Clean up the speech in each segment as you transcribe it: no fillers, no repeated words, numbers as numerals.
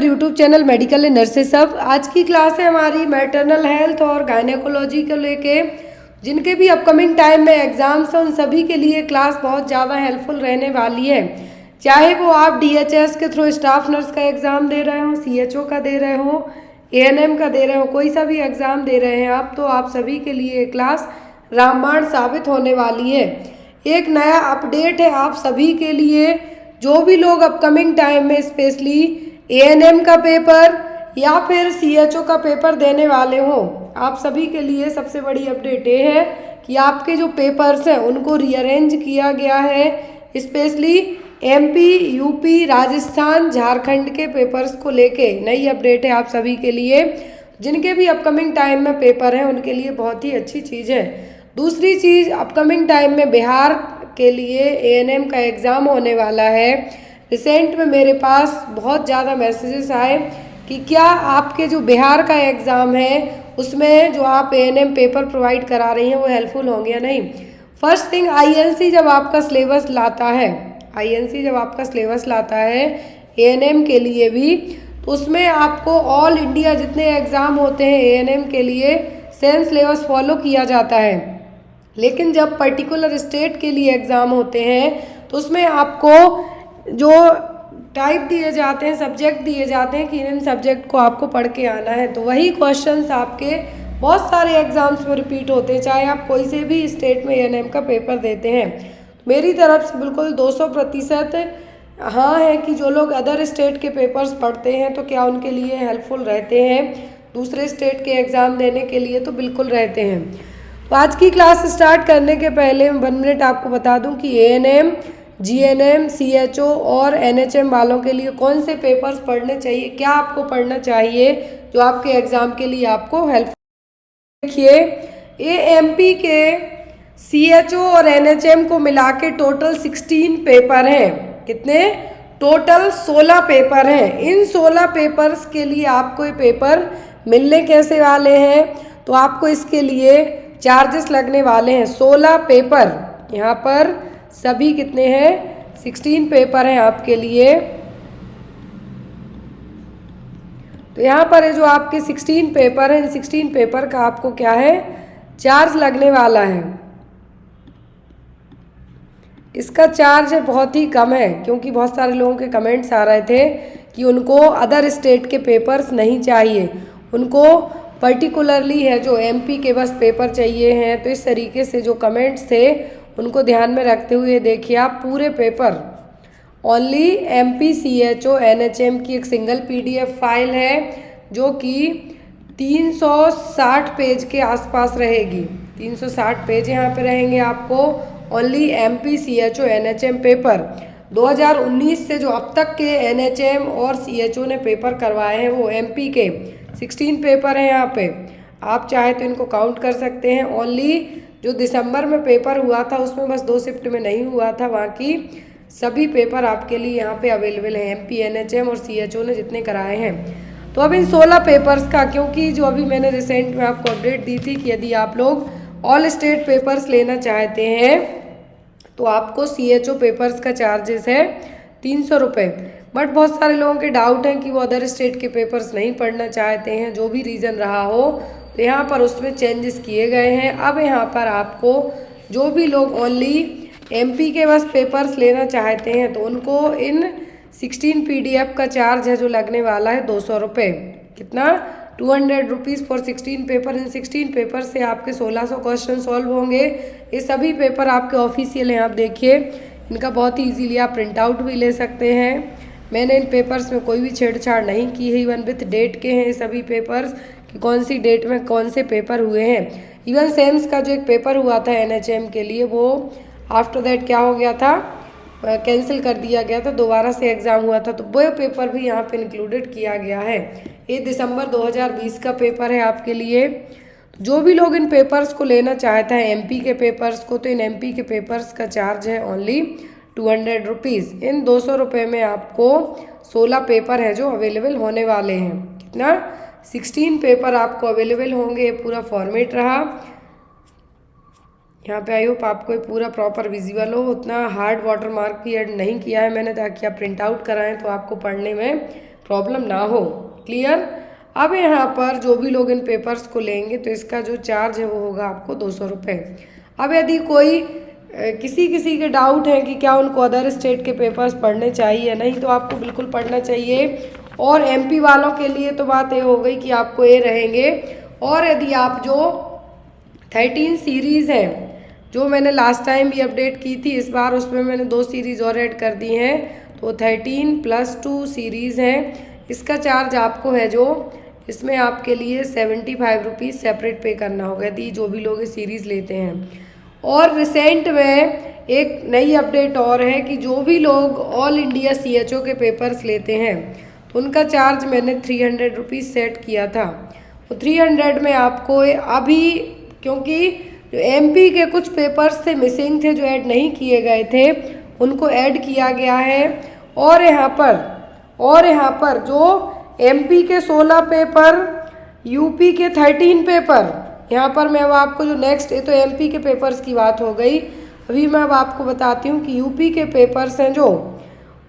YouTube channel medical nurses सब। आज की क्लास है हमारी मैटरनल हेल्थ और गायनेकोलॉजी को लेके। जिनके भी अपकमिंग टाइम में एग्जाम्स हैं उन सभी के लिए क्लास बहुत ज़्यादा हेल्पफुल रहने वाली है। चाहे वो आप DHS के थ्रू स्टाफ नर्स का एग्ज़ाम दे रहे हो, CHO का दे रहे हो, ANM का दे रहे हो, कोई सा भी एग्ज़ाम दे रहे हैं आप, तो आप सभी के लिए क्लास रामबाण साबित होने वाली है। एक नया अपडेट है आप सभी के लिए। जो भी लोग अपकमिंग टाइम में स्पेशली ANM का पेपर या फिर CHO का पेपर देने वाले हो, आप सभी के लिए सबसे बड़ी अपडेट ये है कि आपके जो पेपर्स हैं उनको रीअरेंज किया गया है। Specially MP, UP, Rajasthan, Jharkhand के पेपर्स को लेके नई अपडेट है आप सभी के लिए। जिनके भी अपकमिंग टाइम में पेपर हैं उनके लिए बहुत ही अच्छी चीज़ है। दूसरी चीज़, अपकमिंग टाइम में बिहार के लिए ANM का एग्ज़ाम होने वाला है। रिसेंट में मेरे पास बहुत ज़्यादा मैसेजेस आए कि क्या आपके जो बिहार का एग्ज़ाम है उसमें जो आप ANM पेपर प्रोवाइड करा रही हैं वो हेल्पफुल होंगे या नहीं। फर्स्ट थिंग, INC जब आपका सिलेबस लाता है, INC जब आपका सिलेबस लाता है ANM के लिए भी, तो उसमें आपको ऑल इंडिया जितने एग्ज़ाम होते हैं ANM के लिए सेम सिलेबस फॉलो किया जाता है। लेकिन जब पर्टिकुलर स्टेट के लिए एग्ज़ाम होते हैं तो उसमें आपको जो टाइप दिए जाते हैं, सब्जेक्ट दिए जाते हैं कि इन सब्जेक्ट को आपको पढ़ के आना है, तो वही क्वेश्चंस आपके बहुत सारे एग्जाम्स में रिपीट होते हैं, चाहे आप कोई से भी स्टेट में ANM का पेपर देते हैं। मेरी तरफ से बिल्कुल 200% हाँ है कि जो लोग अदर स्टेट के पेपर्स पढ़ते हैं तो क्या उनके लिए हेल्पफुल रहते हैं, दूसरे स्टेट के एग्ज़ाम देने के लिए तो बिल्कुल रहते हैं। तो आज की क्लास स्टार्ट करने के पहले 1 मिनट आपको बता दूं कि ANM, GNM, CHO और NHM वालों के लिए कौन से पेपर्स पढ़ने चाहिए, क्या आपको पढ़ना चाहिए जो आपके एग्ज़ाम के लिए आपको हेल्प। देखिए, AMP के CHO और NHM को मिला के टोटल 16 पेपर हैं। कितने? टोटल 16 पेपर हैं। इन 16 पेपर्स के लिए आपको ये पेपर मिलने कैसे वाले हैं, तो आपको इसके लिए चार्जेस लगने वाले हैं। 16 पेपर यहाँ पर सभी कितने हैं? 16 पेपर हैं आपके लिए। तो यहाँ पर है जो आपके 16 पेपर हैं, इन 16 पेपर का आपको क्या है, चार्ज लगने वाला है। इसका चार्ज बहुत ही कम है क्योंकि बहुत सारे लोगों के कमेंट्स आ रहे थे कि उनको अदर स्टेट के पेपर्स नहीं चाहिए, उनको पर्टिकुलरली है जो MP के बस पेपर चाहिए हैं। तो इस तरीके से जो कमेंट्स थे उनको ध्यान में रखते हुए देखिए आप पूरे paper only MP, CHO, NHM की एक सिंगल PDF फाइल है जो कि 360 पेज के आसपास रहेगी। 360 पेज यहाँ पे रहेंगे आपको। Only MP, CHO, NHM paper 2019 से जो अब तक के NHM और CHO ने पेपर करवाए हैं वो MP के 16 पेपर हैं यहाँ पे। आप चाहे तो इनको काउंट कर सकते हैं। ओनली जो दिसंबर में पेपर हुआ था उसमें बस 2 शिफ्ट में नहीं हुआ था, बाकी सभी पेपर आपके लिए यहाँ पे अवेलेबल हैं। MP, NHM और CHO ने जितने कराए हैं। तो अब इन 16 पेपर्स का, क्योंकि जो अभी मैंने रिसेंट में आपको अपडेट दी थी कि यदि आप लोग ऑल स्टेट पेपर्स लेना चाहते हैं तो आपको CHO पेपर्स का चार्जेस है 300 रुपये। बट बहुत सारे लोगों के डाउट हैं कि वो अदर स्टेट के पेपर्स नहीं पढ़ना चाहते हैं, जो भी रीज़न रहा हो, तो यहाँ पर उसमें चेंजेस किए गए हैं। अब यहाँ पर आपको जो भी लोग ओनली MP के बस पेपर्स लेना चाहते हैं तो उनको इन 16 PDF का चार्ज है जो लगने वाला है 200 रुपये। कितना? 200 rupees for 16 paper. In 16 paper से आपके 1600 क्वेश्चन सॉल्व होंगे। ये सभी पेपर आपके ऑफिशियल हैं, आप देखिए इनका बहुत ही इजीली आप प्रिंट आउट भी ले सकते हैं। मैंने इन पेपर्स में कोई भी छेड़छाड़ नहीं की है। इवन विथ डेट के हैं सभी पेपर्स कि कौन सी डेट में कौन से पेपर हुए हैं। इवन सेम्स का जो एक पेपर हुआ था NHM के लिए वो आफ्टर दैट क्या हो गया था, कैंसिल कर दिया गया था, दोबारा से एग्ज़ाम हुआ था, तो वो पेपर भी यहाँ पे इंक्लूडेड किया गया है। ये दिसंबर 2020 का पेपर है आपके लिए। जो भी लोग इन पेपर्स को लेना चाहता है MP के पेपर्स को, तो इन MP के पेपर्स का चार्ज है ओनली 200 रुपीज़। इन 200 रुपये में आपको 16 पेपर है जो अवेलेबल होने वाले हैं। कितना? 16 पेपर आपको अवेलेबल होंगे। ये पूरा फॉर्मेट रहा यहाँ पे। आई होप आपको ये पूरा प्रॉपर विजिबल हो। उतना हार्ड वाटर मार्क भी ऐड नहीं किया है मैंने ताकि आप प्रिंट आउट कराएं तो आपको पढ़ने में प्रॉब्लम ना हो। क्लियर। अब यहाँ पर जो भी लोग इन पेपर्स को लेंगे तो इसका जो चार्ज है वो होगा आपको 200 रुपये। अब यदि कोई किसी किसी के डाउट है कि क्या उनको अदर स्टेट के पेपर्स पढ़ने चाहिए या नहीं, तो आपको बिल्कुल पढ़ना चाहिए। और एमपी वालों के लिए तो बात ये हो गई कि आपको ये रहेंगे। और यदि आप जो 13 सीरीज़ हैं जो मैंने लास्ट टाइम भी अपडेट की थी, इस बार उसमें मैंने 2 सीरीज़ और ऐड कर दी हैं, तो 13+2 सीरीज़ हैं। इसका चार्ज आपको है जो इसमें आपके लिए 75 रुपीज़ सेपरेट पे करना होगा यदि जो भी लोग ये सीरीज़ लेते हैं। और रिसेंट में एक नई अपडेट और है कि जो भी लोग ऑल इंडिया CHO के पेपर्स लेते हैं तो उनका चार्ज मैंने 300 रुपीज़ सेट किया था। तो 300 में आपको अभी, क्योंकि जो MP के कुछ पेपर्स थे मिसिंग थे जो ऐड नहीं किए गए थे, उनको ऐड किया गया है। और यहाँ पर जो MP के 16 पेपर, UP के 13 पेपर, यहाँ पर मैं अब आपको जो नेक्स्ट, ये तो MP के पेपर्स की बात हो गई। अभी मैं अब आपको बताती हूँ कि UP के पेपर्स हैं जो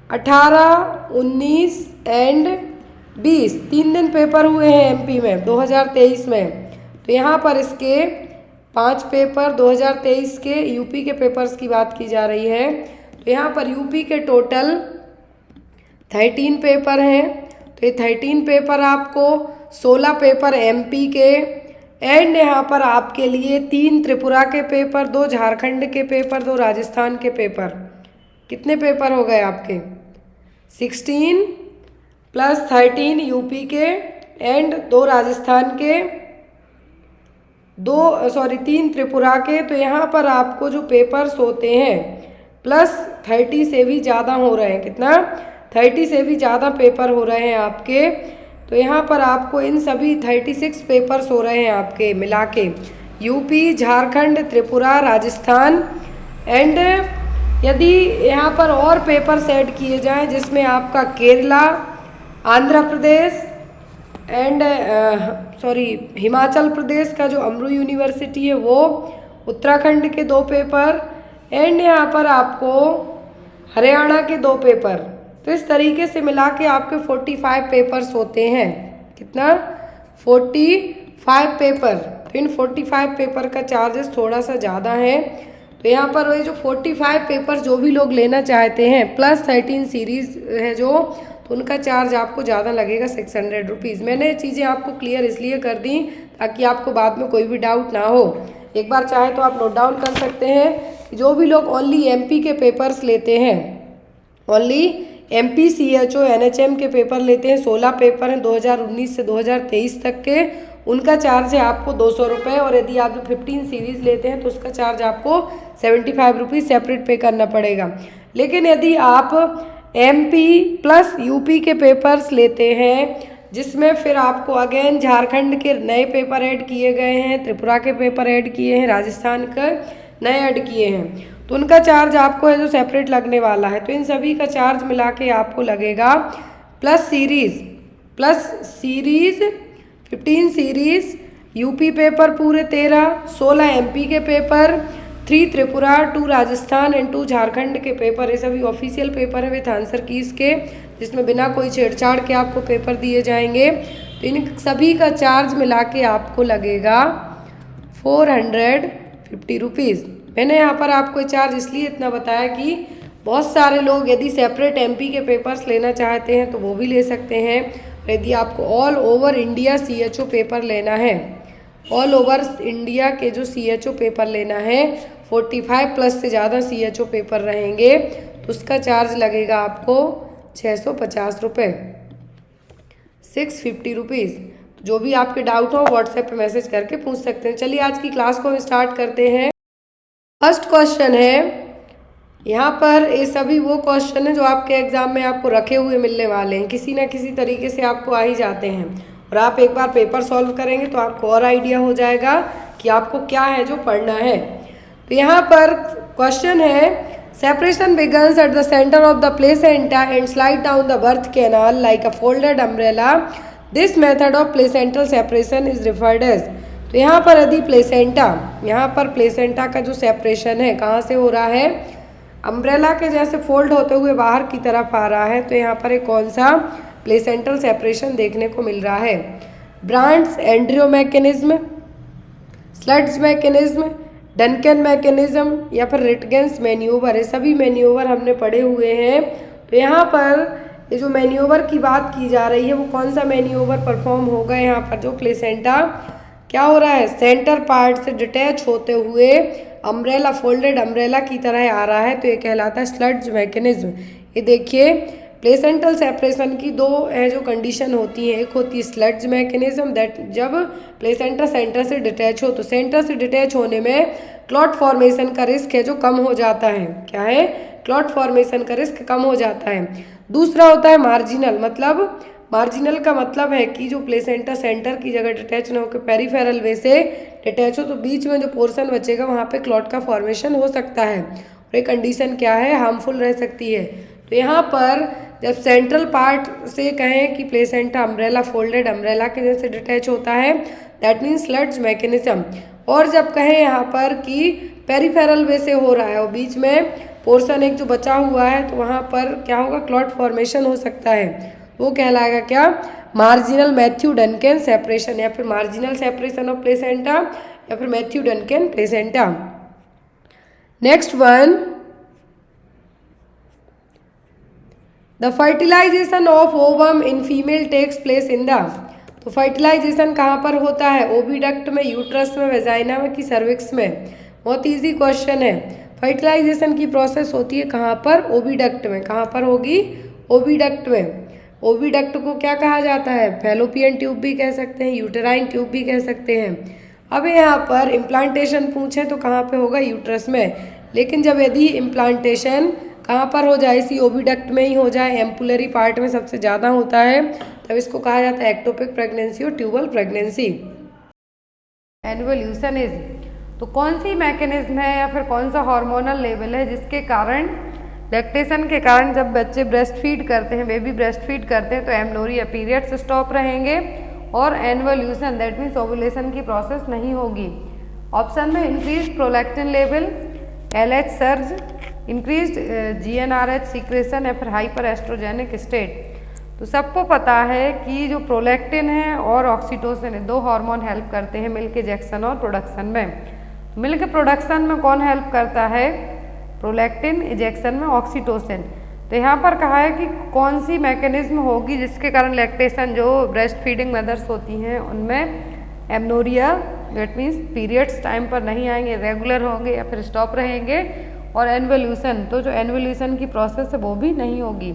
18, 19 एंड 20, 3 दिन पेपर हुए हैं MP में 2023 में। तो यहाँ पर इसके 5 पेपर 2023 के UP के पेपर्स की बात की जा रही है। तो यहाँ पर UP के टोटल 13 पेपर हैं। तो ये 13 पेपर आपको, 16 पेपर MP के, एंड यहाँ पर आपके लिए 3 त्रिपुरा के पेपर, 2 झारखंड के पेपर, 2 राजस्थान के पेपर। कितने पेपर हो गए आपके? 16 + 13 UP के एंड 2 राजस्थान के, 3 त्रिपुरा के। तो यहाँ पर आपको जो पेपर्स होते हैं प्लस 30 से भी ज़्यादा हो रहे हैं। कितना? 30 से भी ज़्यादा पेपर हो रहे हैं आपके। तो यहाँ पर आपको इन सभी 36 पेपर्स हो रहे हैं आपके मिला के, UP, झारखंड, त्रिपुरा, राजस्थान। एंड यदि यहाँ पर और पेपर्स ऐड किए जाएं जिसमें आपका केरला, आंध्र प्रदेश एंड हिमाचल प्रदेश का जो अमरू यूनिवर्सिटी है वो, उत्तराखंड के 2 पेपर, एंड यहाँ पर आपको हरियाणा के 2 पेपर। तो इस तरीके से मिला के आपके 45 पेपर्स होते हैं। कितना? 45 पेपर। तो इन 45 पेपर का चार्जेस थोड़ा सा ज़्यादा है। तो यहाँ पर वही जो 45 पेपर जो भी लोग लेना चाहते हैं प्लस 13 सीरीज़ है जो, तो उनका चार्ज आपको ज़्यादा लगेगा 600 रुपीज़। मैंने चीज़ें आपको क्लियर इसलिए कर दी ताकि आपको बाद में कोई भी डाउट ना हो। एक बार चाहे तो आप नोट डाउन कर सकते हैं कि जो भी लोग ओनली MP के पेपर्स लेते हैं, ओनली MP CHO NHM के पेपर लेते हैं, 16 पेपर हैं 2019 से 2023 तक के, उनका चार्ज है आपको 200 रुपये। और यदि आप 15 सीरीज़ लेते हैं तो उसका चार्ज आपको 75 रुपीज़ सेपरेट पे करना पड़ेगा। लेकिन यदि आप MP प्लस UP के पेपर्स लेते हैं जिसमें फिर आपको अगेन झारखंड के नए पेपर ऐड किए गए हैं, त्रिपुरा के पेपर ऐड किए हैं, राजस्थान के नए ऐड किए हैं, तो उनका चार्ज आपको है जो सेपरेट लगने वाला है। तो इन सभी का चार्ज मिला के आपको लगेगा plus series 15 series, UP paper पूरे 13, 16 MP के पेपर, 3 त्रिपुरा, 2 राजस्थान एंड 2 झारखंड के पेपर। ये सभी ऑफिशियल पेपर है विथ आंसर कीज के, जिसमें बिना कोई छेड़छाड़ के आपको पेपर दिए जाएंगे। तो इन सभी का चार्ज मिला के आपको लगेगा 450 रुपीज़। मैंने यहाँ पर आपको चार्ज इसलिए इतना बताया कि बहुत सारे लोग यदि सेपरेट MP के पेपर्स लेना चाहते हैं तो वो भी ले सकते हैं। यदि आपको all over India CHO paper लेना है, ऑल ओवर इंडिया के जो CHO पेपर लेना है, 45 प्लस से ज़्यादा CHO पेपर रहेंगे, तो उसका चार्ज लगेगा आपको 650 रुपये, 650 रुपीज़। जो भी आपके डाउट हो व्हाट्सएप पे मैसेज करके पूछ सकते हैं। चलिए आज की क्लास को हम स्टार्ट करते हैं। फर्स्ट क्वेश्चन है, यहाँ पर ये सभी वो क्वेश्चन है जो आपके एग्ज़ाम में आपको रखे हुए मिलने वाले हैं, किसी ना किसी तरीके से आपको आ ही जाते हैं। और आप एक बार पेपर सॉल्व करेंगे तो आपको और आइडिया हो जाएगा कि आपको क्या है जो पढ़ना है। तो यहाँ पर क्वेश्चन है, separation begins at the centre of the placenta and slide down the birth canal like a folded umbrella. This method of placental separation is referred as. तो यहाँ पर यदि प्लेसेंटा का जो सेपरेशन है कहाँ से हो रहा है, अम्ब्रेला के जैसे फोल्ड होते हुए बाहर की तरफ आ रहा है, तो यहाँ पर एक कौन सा प्लेसेंटल सेपरेशन देखने को मिल रहा है। Brands एंड्रियो mechanism, स्लट्ज mechanism, Duncan mechanism या फिर रिटगेंस मैन्यूवर, ये सभी मैन्यूवर हमने पढ़े हुए हैं। तो यहाँ पर ये जो मैन्यूवर की बात की जा रही है वो कौन सा मैन्यूवर परफॉर्म होगा, यहाँ पर जो प्लेसेंटा क्या हो रहा है, सेंटर पार्ट से डिटैच होते हुए अम्ब्रेला, फोल्डेड अम्ब्रेला की तरह आ रहा है, तो ये कहलाता है स्लट्ज मैकेनिज्म। ये देखिए प्लेसेंटल सेपरेशन की दो जो कंडीशन होती है, एक होती है स्लट्ज मैकेनिज्म, दैट जब प्लेसेंटा सेंटर से डिटैच हो, तो सेंटर से डिटैच होने में क्लॉट फॉर्मेशन का रिस्क है जो कम हो जाता है। क्या है, क्लॉट फॉर्मेशन का रिस्क कम हो जाता है। दूसरा होता है मार्जिनल, मतलब मार्जिनल का मतलब है कि जो प्लेसेंटा सेंटर की जगह डिटैच ना होकर पेरिफेरल वे से डिटैच हो, तो बीच में जो पोर्शन बचेगा वहाँ पे क्लॉट का फॉर्मेशन हो सकता है, और ये कंडीशन क्या है, हार्मफुल रह सकती है। तो यहाँ पर जब सेंट्रल पार्ट से कहें कि प्लेसेंटा अम्ब्रेला, फोल्डेड अम्ब्रेला के जैसे डिटैच होता है, दैट मीन्स स्लट्ज मैकेनिज्म। और जब कहें यहाँ पर कि पेरिफेरल वे से हो रहा है और बीच में पोर्शन एक जो बचा हुआ है, तो वहाँ पर क्या होगा, क्लॉट फॉर्मेशन हो सकता है, वो कहलाएगा क्या, मार्जिनल मैथ्यू डनकन सेपरेशन, या फिर मार्जिनल सेपरेशन ऑफ प्लेसेंटा, या फिर Matthew Duncan placenta. Next one, the fertilisation of ovum in female takes place in the, तो फर्टिलाइजेशन कहाँ पर होता है, ओविडक्ट में, यूट्रस में, वेजाइना में कि सर्विक्स में। बहुत इजी क्वेश्चन है। फर्टिलाइजेशन की प्रोसेस होती है कहाँ पर, ओविडक्ट में। कहाँ पर होगी, ओविडक्ट में। ओविडक्ट को क्या कहा जाता है, फैलोपियन ट्यूब भी कह सकते हैं, यूटेराइन ट्यूब भी कह सकते हैं। अब यहाँ पर इम्प्लांटेशन पूछें तो कहाँ पे होगा, यूट्रस में। लेकिन जब यदि इम्प्लांटेशन कहाँ पर हो जाए, इसी ओविडक्ट में ही हो जाए, एम्पुलरी पार्ट में सबसे ज़्यादा होता है, तब इसको कहा जाता है एक्टोपिक प्रेगनेंसी और ट्यूबल प्रेगनेंसी। एन्वोल्यूशन इज, तो कौन सी मैकेनिज्म है या फिर कौन सा हार्मोनल लेवल है जिसके कारण, लैक्टेशन के कारण जब बच्चे ब्रेस्ट फीड करते हैं, बेबी ब्रेस्ट फीड करते हैं, तो एमनोरिया पीरियड्स स्टॉप रहेंगे और एन्वोल्यूशन दैट मीन्स ओवुलेशन की प्रोसेस नहीं होगी। ऑप्शन में increase prolactin level, LH surge, increase GnRH secretion या फिर हाइपर एस्ट्रोजेनिक स्टेट। तो सबको पता है कि जो प्रोलैक्टिन है और ऑक्सीटोसिन है, दो हार्मोन हेल्प करते हैं मिल्क इजेक्शन और प्रोडक्शन में। मिल्क प्रोडक्शन में कौन हेल्प करता है, प्रोलैक्टिन, इजेक्शन में ऑक्सीटोसिन। तो यहाँ पर कहा है कि कौन सी मैकेनिज्म होगी जिसके कारण लैक्टेशन, जो ब्रेस्ट फीडिंग मदर्स होती हैं उनमें amenorrhoea that means periods time पर नहीं आएंगे, रेगुलर होंगे या फिर स्टॉप रहेंगे, और एन्वोल्यूशन, तो जो एन्वोल्यूशन की प्रोसेस है वो भी नहीं होगी।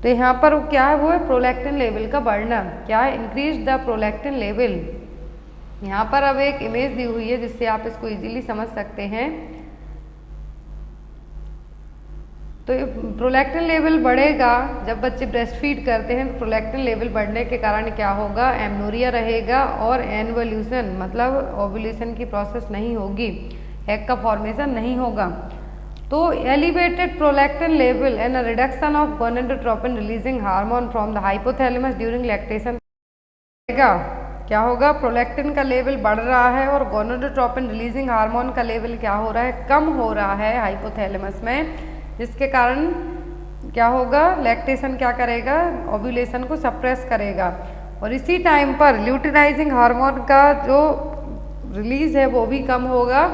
तो यहाँ पर क्या है, वो है प्रोलैक्टिन लेवल का बढ़ना। क्या है, इंक्रीज द प्रोलैक्टिन लेवल। यहाँ पर अब एक इमेज दी हुई है जिससे आप इसको इजीली समझ सकते हैं। तो प्रोलैक्टिन लेवल बढ़ेगा जब बच्चे ब्रेस्ट फीड करते हैं, तो प्रोलैक्टिन लेवल बढ़ने के कारण क्या होगा, एमनोरिया रहेगा और एन्वोल्यूशन मतलब ओव्यूलेशन की प्रोसेस नहीं होगी, एग का फॉर्मेशन नहीं होगा। तो elevated prolactin level and reduction of gonadotropin releasing hormone from the hypothalamus during lactation, क्या होगा, प्रोलैक्टिन का लेवल बढ़ रहा है और गोनेडोट्रोपिन रिलीजिंग हार्मोन का लेवल क्या हो रहा है, कम हो रहा है हाइपोथैलेमस में, जिसके कारण क्या होगा, लैक्टेशन क्या करेगा, ओव्यूलेशन को सप्रेस करेगा। और इसी टाइम पर ल्यूटिनाइजिंग हार्मोन का जो रिलीज है वो भी कम होगा,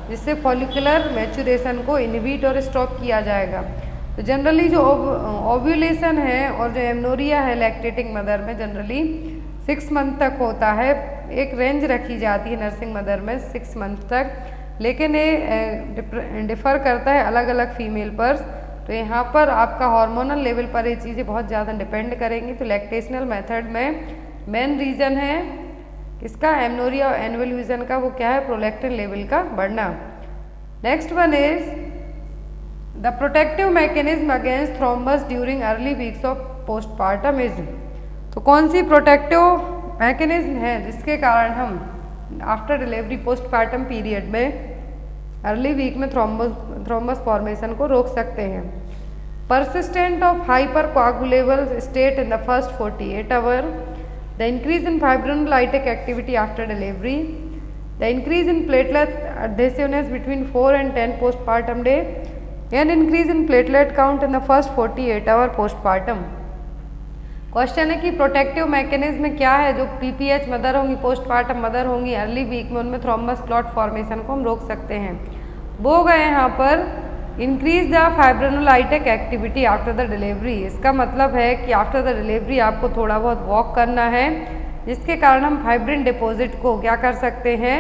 जिससे फॉलिकुलर मैच्योरेशन को इनहिबिट और स्टॉप किया जाएगा। तो जनरली जो ओव्यूलेशन है और जो एमनोरिया है लैक्टेटिंग मदर में जनरली 6 मंथ तक होता है। एक रेंज रखी जाती है नर्सिंग मदर में 6 मंथ तक, लेकिन ये डिफ़र करता है अलग अलग फीमेल पर। तो यहाँ पर आपका हार्मोनल लेवल पर ये चीज़ें बहुत ज़्यादा डिपेंड करेंगी। तो लैक्टेशनल मेथड में मेन रीज़न है इसका एमनोरिया और एन्वोल्यूशन का, वो क्या है, प्रोलैक्टिन लेवल का बढ़ना। Next one is the protective mechanism against thrombus during early weeks of postpartum is, तो कौन सी प्रोटेक्टिव मैकेनिज्म है जिसके कारण हम आफ्टर डिलीवरी पोस्टपार्टम पीरियड में अर्ली वीक में थ्रोम्बस फॉर्मेशन को रोक सकते हैं। Persistent of hypercoagulable state in the first 48 hour, the increase in fibrinolytic activity after delivery, the increase in platelet adhesiveness between 4 and 10 postpartum day, and increase in platelet count in the first 48 hour postpartum। Question है कि protective mechanism क्या है जो PPH mother होंगी, postmortem mother होंगी early week में, उनमें thrombus clot formation को हम रोक सकते हैं। वो गए यहाँ पर increase the फाइब्रिनोलाइटिक activity after the delivery. इसका मतलब है कि आफ्टर द डिलीवरी आपको थोड़ा बहुत वॉक करना है, जिसके कारण हम फाइब्रिन डिपॉजिट को क्या कर सकते हैं,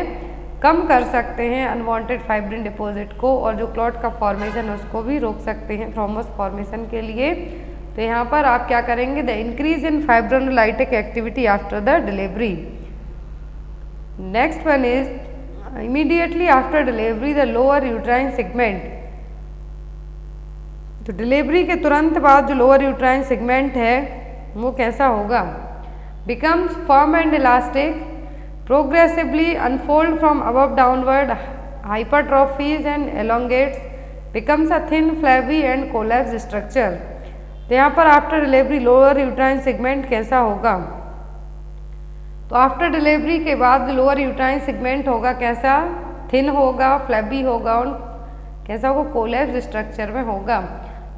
कम कर सकते हैं, अनवांटेड फाइब्रिन डिपॉजिट को, और जो क्लॉट का फॉर्मेशन है उसको भी रोक सकते हैं थ्रोम्बस फॉर्मेशन के लिए। तो यहाँ पर आप क्या करेंगे, the increase in फाइब्रिनोलाइटिक activity after the delivery. Next one is immediately after delivery the lower uterine segment. तो डिलीवरी के तुरंत बाद जो लोअर यूट्राइन सेगमेंट है वो कैसा होगा, becomes firm and elastic, progressively unfold from above downward, hypertrophies and elongates, becomes a thin flabby and collapse structure. तो यहाँ पर after delivery lower uterine segment कैसा होगा, तो आफ्टर डिलीवरी के बाद लोअर यूट्राइन सेगमेंट होगा कैसा, थिन होगा, फ्लैबी होगा और कैसा होगा, कोलैप्स स्ट्रक्चर में होगा।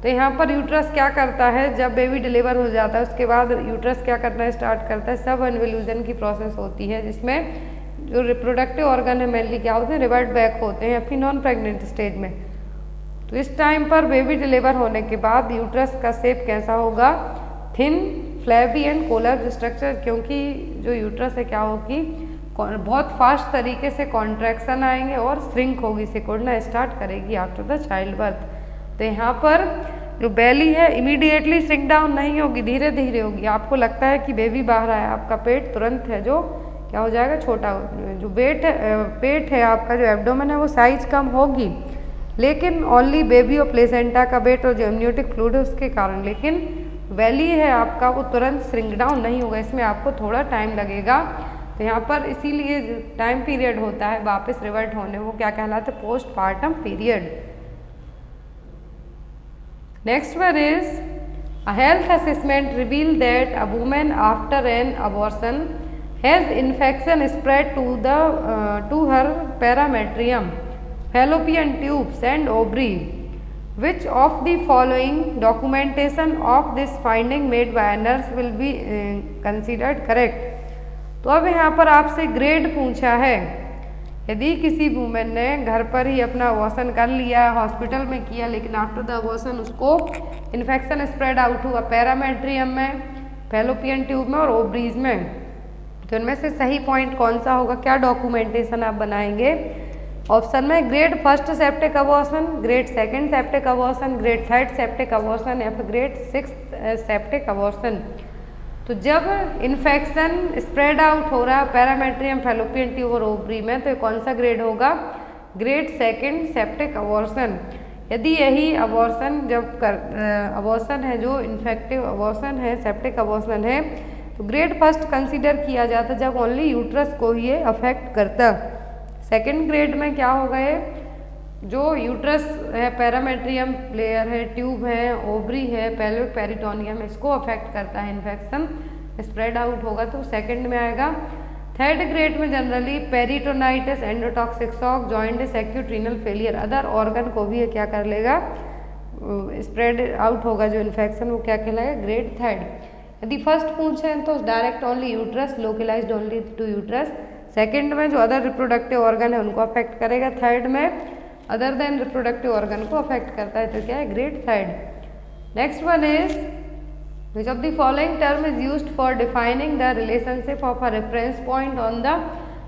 तो यहाँ पर यूट्रस क्या करता है, जब बेबी डिलीवर हो जाता है उसके बाद यूट्रस क्या करना स्टार्ट करता है, सब इन्वोल्यूशन की प्रोसेस होती है, जिसमें जो रिप्रोडक्टिव ऑर्गन है मेनली क्या होते हैं, रिवर्ट बैक होते हैं अपनी नॉन प्रेग्नेंट स्टेज में। तो इस टाइम पर बेबी डिलीवर होने के बाद यूट्रस का शेप कैसा होगा, thin, flabby and collapse structure, क्योंकि जो यूट्रस है क्या होगी, बहुत फास्ट तरीके से कॉन्ट्रैक्शन आएंगे और श्रिंक होगी, सिकुड़ना स्टार्ट करेगी आफ्टर द चाइल्ड बर्थ। तो यहाँ पर जो बेली है इमीडिएटली श्रिंक डाउन नहीं होगी, धीरे धीरे होगी। आपको लगता है कि बेबी बाहर आया, आपका पेट तुरंत है जो क्या हो जाएगा, छोटा। जो पेट है आपका, जो एब्डोमेन है वो साइज कम होगी, लेकिन ओनली बेबी और प्लेसेंटा का वेट और जो एमनियोटिक फ्लूइड है उसके कारण, लेकिन वैली है आपका वो तुरंत श्रिंक डाउन नहीं होगा, इसमें आपको थोड़ा टाइम लगेगा। तो यहाँ पर इसीलिए टाइम पीरियड होता है वापस रिवर्ट होने, वो क्या कहलाता है, postmortem period. Next one is a health assessment reveal that a women after an abortion has infection spread to her parametrium, fallopian tubes and ovary. Which of the following documentation of this finding made by a nurse will be considered correct? तो अब यहाँ पर आपसे grade पूछा है, यदि किसी women ने घर पर ही अपना अबॉर्शन कर लिया, हॉस्पिटल में किया, लेकिन आफ्टर द अबॉर्शन उसको इन्फेक्शन स्प्रेड आउट हुआ पैरामेट्रियम में, फैलोपियन ट्यूब में और ओवरीज में, तो इनमें से सही पॉइंट कौन सा होगा, क्या डॉक्यूमेंटेशन आप बनाएंगे। ऑप्शन में grade first septic abortion, grade second septic abortion, grade third septic abortion या फिर ग्रेड सिक्स्थ सेप्टिक अबॉर्शन। तो जब इन्फेक्शन स्प्रेड आउट हो रहा है पैरामेट्रियम, फैलोपियन ट्यूब और ओवरी में, तो कौन सा ग्रेड होगा, ग्रेड सेकंड सेप्टिक अबॉर्शन। यदि यही अबॉर्शन अबॉर्शन है जो इन्फेक्टिव अबॉर्शन है, सेप्टिक अबॉर्शन है, तो ग्रेड फर्स्ट कंसीडर किया जाता जब ओनली यूट्रस को ही ये अफेक्ट करता। सेकेंड ग्रेड में क्या होगा, ये जो यूट्रस है, पैरामेट्रियम लेयर है, ट्यूब है, ओवरी है, पेल्विक पेरिटोनियम, इसको अफेक्ट करता है, इन्फेक्शन स्प्रेड आउट होगा तो सेकंड में आएगा। थर्ड ग्रेड में generally peritonitis, endotoxic shock, jaundice, acute renal failure, other organ को भी ये क्या कर लेगा, स्प्रेड आउट होगा जो इन्फेक्शन, वो क्या कहलाएगा, ग्रेड थर्ड। यदि फर्स्ट पूछें तो direct only uterus, localised only to uterus. Second में जो अदर रिप्रोडक्टिव ऑर्गन है उनको अफेक्ट करेगा, थर्ड में अदर देन रिप्रोडक्टिव ऑर्गन को अफेक्ट करता है, तो क्या है, grade third. Next one is which of the following term is used for defining the relationship of a reference point on the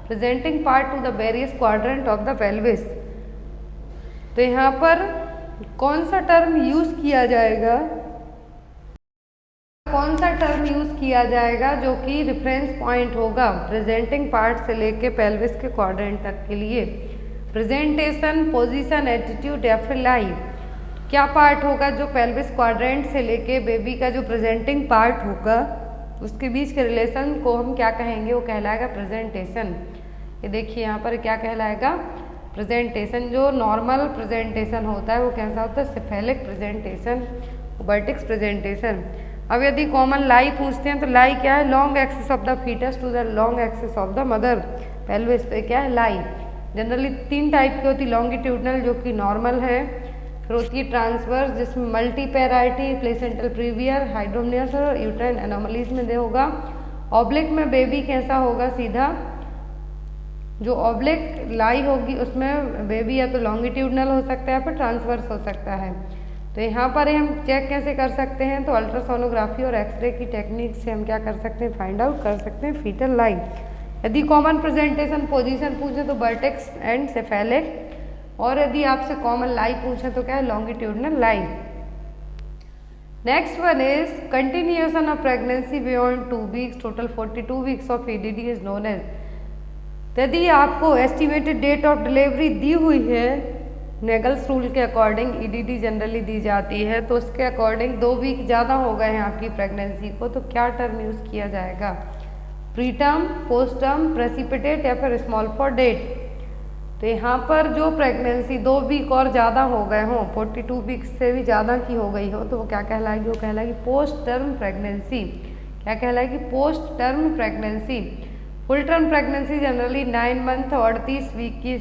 presenting part two the various quadrant of the pelvis. तो यहाँ पर कौन सा term use किया जाएगा, कौन सा term use किया जाएगा जो कि रेफरेंस पॉइंट होगा प्रेजेंटिंग पार्ट से लेके पेल्विस के क्वाड्रेंट तक के लिए, प्रेजेंटेशन, पोजीशन, एटीट्यूड या फिर लाई। क्या पार्ट होगा जो पेल्विस क्वाड्रेंट से लेके बेबी का जो प्रेजेंटिंग पार्ट होगा उसके बीच के रिलेशन को हम क्या कहेंगे, वो कहलाएगा प्रेजेंटेशन। ये देखिए यहाँ पर क्या कहलाएगा, प्रेजेंटेशन। जो नॉर्मल प्रेजेंटेशन होता है वो कैसा होता है, सिफेलिक प्रेजेंटेशन, वर्टिक्स प्रेजेंटेशन। अब यदि कॉमन लाई पूछते हैं तो लाई क्या है, long axis of the foetus to the long axis of the mother pelvis, पे क्या है लाई। जनरली तीन टाइप की होती, लॉन्गिट्यूडनल जो कि नॉर्मल है, फिर होती है ट्रांसवर्स, जिसमें मल्टीपैराइटी, प्लेसेंटल प्रीवियर, हाइड्रोमनियस और यूट्राइन एनोमलीज में दे होगा। ऑब्लिक में बेबी कैसा होगा, सीधा जो ऑब्लिक लाई होगी उसमें बेबी या तो लॉन्गिट्यूडनल हो सकता है या फिर ट्रांसवर्स हो सकता है। तो यहाँ पर हम चेक कैसे कर सकते हैं, तो अल्ट्रासोनोग्राफी और एक्सरे की टेक्निक से हम क्या कर सकते हैं, फाइंड आउट कर सकते हैं फीटल लाई। यदि कॉमन प्रेजेंटेशन पोजीशन पूछे तो वर्टेक्स एंड सेफेलिक, और यदि आपसे कॉमन लाई पूछे तो क्या है, longitudinal lie. Next one is continuation of pregnancy beyond 2 weeks, total 42 weeks of EDD is known as. यदि आपको एस्टिमेटेड डेट ऑफ डिलीवरी दी हुई है, नेगल्स रूल के अकॉर्डिंग ईडीडी जनरली दी जाती है, तो उसके अकॉर्डिंग 2 वीक ज़्यादा हो गए हैं आपकी प्रेगनेंसी को, तो क्या टर्म यूज़ किया जाएगा, pre term, post term, precipitate या फिर स्मॉल फॉर डेट। तो यहाँ पर जो प्रेगनेंसी 2 वीक और ज़्यादा हो गए हों, 42 वीक्स से भी ज़्यादा की हो गई हो, तो वो क्या कहलाएगी, वो कहलाएगी पोस्ट टर्म प्रेगनेंसी। क्या कहलाएगी, post term pregnancy. Full term pregnancy generally 9 month और 38 वीक की,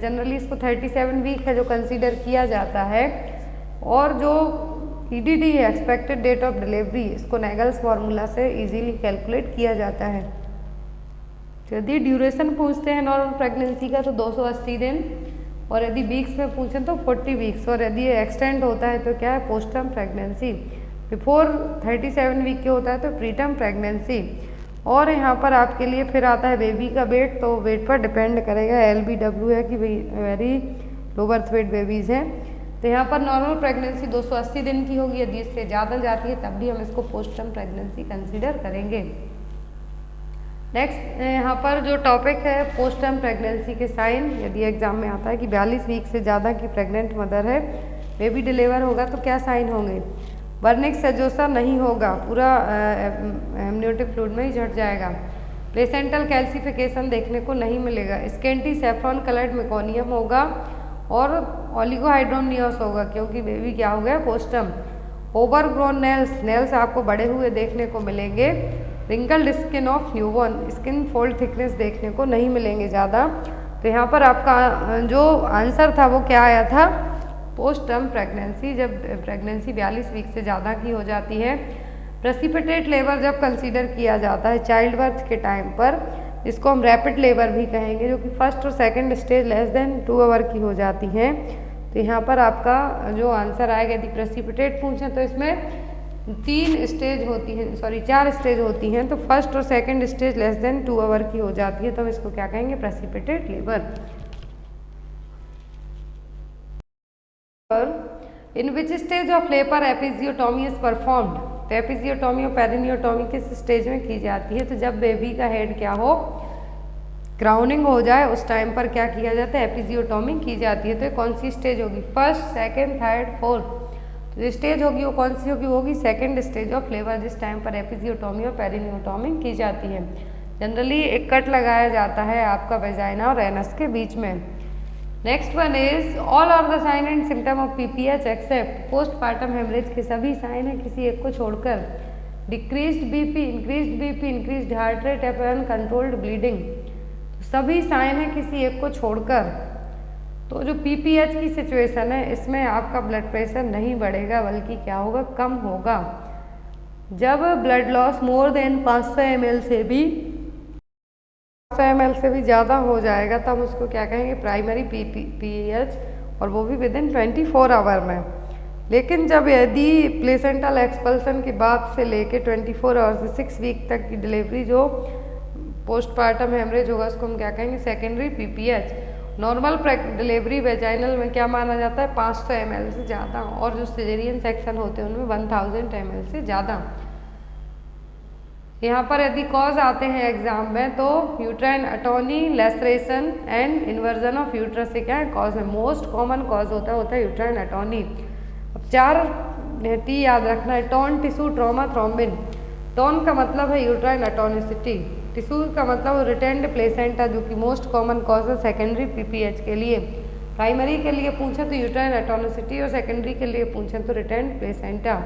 जनरली इसको 37 वीक है जो कंसीडर किया जाता है। और जो ईडीडी है, एक्सपेक्टेड डेट ऑफ डिलीवरी, इसको नेगल्स फार्मूला से इजीली कैलकुलेट किया जाता है। यदि ड्यूरेशन पूछते हैं नॉर्मल प्रेगनेंसी का तो 280 दिन, और यदि वीक्स में पूछें तो 40 वीक्स, और यदि ये एक्सटेंड होता है तो क्या है, post term pregnancy. Before 37 week के होता है तो प्री टर्म प्रेगनेंसी। और यहाँ पर आपके लिए फिर आता है बेबी का वेट, तो वेट पर डिपेंड करेगा, LBW है कि very low birth weight babies हैं। तो यहाँ पर नॉर्मल प्रेगनेंसी 280 दिन की होगी, यदि इससे ज़्यादा जाती है तब भी हम इसको पोस्ट टर्म प्रेगनेंसी कंसीडर करेंगे। नेक्स्ट यहाँ पर जो टॉपिक है पोस्ट टर्म प्रेगनेंसी के साइन, यदि एग्जाम में आता है कि 42 वीक से ज़्यादा की प्रेग्नेंट मदर है, बेबी डिलीवर होगा तो क्या साइन होंगे, वर्निक सेजोसा नहीं होगा, पूरा एमनियोटिक फ्लूइड में ही झट जाएगा, प्लेसेंटल कैल्सिफिकेशन देखने को नहीं मिलेगा, स्केंटी सेफ्रॉन कलर्ड मेकोनियम होगा, और ओलिगोहाइड्रोमनियोस होगा क्योंकि बेबी क्या हो गया, पोस्टम। ओवरग्रोन नेल्स, नेल्स आपको बड़े हुए देखने को मिलेंगे। Wrinkled skin of newborn, skin fold thickness देखने को नहीं मिलेंगे ज़्यादा। तो यहाँ पर आपका जो आंसर था वो क्या आया था, पोस्ट टर्म प्रेगनेंसी, जब प्रेगनेंसी 42 वीक से ज़्यादा की हो जाती है। प्रेसिपिटेट लेबर जब कंसीडर किया जाता है चाइल्ड बर्थ के टाइम पर, इसको हम रैपिड लेबर भी कहेंगे, जो कि फर्स्ट और second stage less than 2 hour की हो जाती हैं। तो यहाँ पर आपका जो आंसर आएगा, यदि प्रेसिपिटेट पूछें तो इसमें 4 स्टेज होती हैं। तो फर्स्ट और second stage less than 2 hour की हो जाती है, तो हम इसको क्या कहेंगे, precipitate labour. In which stage of labour episiotomy is performed, तो एपिजियोटॉमी और पेरिनियोटॉमी किस स्टेज में की जाती है, तो जब बेबी का हेड क्या हो, क्राउनिंग हो जाए, उस टाइम पर क्या किया जाता है, एपिजियोटॉमी की जाती है। तो ये कौन सी स्टेज होगी, फर्स्ट, सेकंड, थर्ड, फोर्थ। तो जो स्टेज होगी वो कौन सी होगी, वो होगी सेकंड स्टेज ऑफ लेबर, जिस टाइम पर एपिजियोटॉमी और पेरिनियोटॉमी की जाती है। जनरली एक कट लगाया जाता है आपका वेजाइना और एनस के बीच में। Next one is all are the sign and symptom of PPH except, postpartum haemorrhage के सभी साइन है किसी एक को छोड़कर। Decreased BP, increased heart rate, uncontrolled bleeding, सभी साइन है किसी एक को छोड़कर। तो जो PPH की सिचुएशन है, इसमें आपका ब्लड प्रेशर नहीं बढ़ेगा बल्कि क्या होगा, कम होगा। जब blood loss more than 500 ml से भी 500 ml से भी ज़्यादा हो जाएगा, तब उसको क्या कहेंगे, प्राइमरी PPH, और वो भी विदिन 24 आवर में। लेकिन जब यदि प्लेसेंटल एक्सपल्सन के बाद से लेके 24 आवर से 6 वीक तक की डिलीवरी जो पोस्टपार्टम हेमरेज होगा, उसको हम क्या कहेंगे, secondary PPH। Normal delivery vaginal में क्या माना जाता है, 500 ml से ज़्यादा, और जो सिजेरियन सेक्शन होते हैं उनमें 1000 ml से ज़्यादा। यहाँ पर यदि कॉज आते हैं एग्जाम में, तो uterine atony, laceration and inversion of uterus से क्या है, कॉज है। मोस्ट कॉमन कॉज होता है यूट्राइन अटोनी। अब 4 T याद रखना है, tone, tissue, trauma, thrombin. Tone का मतलब है यूट्राइन अटोनिसिटी, टिश्यू का मतलब रिटेंड प्लेसेंटा, जो कि मोस्ट कॉमन कॉज है सेकेंडरी PPH के लिए। प्राइमरी के लिए पूछे तो यूट्राइन अटोनिसिटी, और सेकेंडरी के लिए पूछे तो रिटेंड प्लेसेंटा।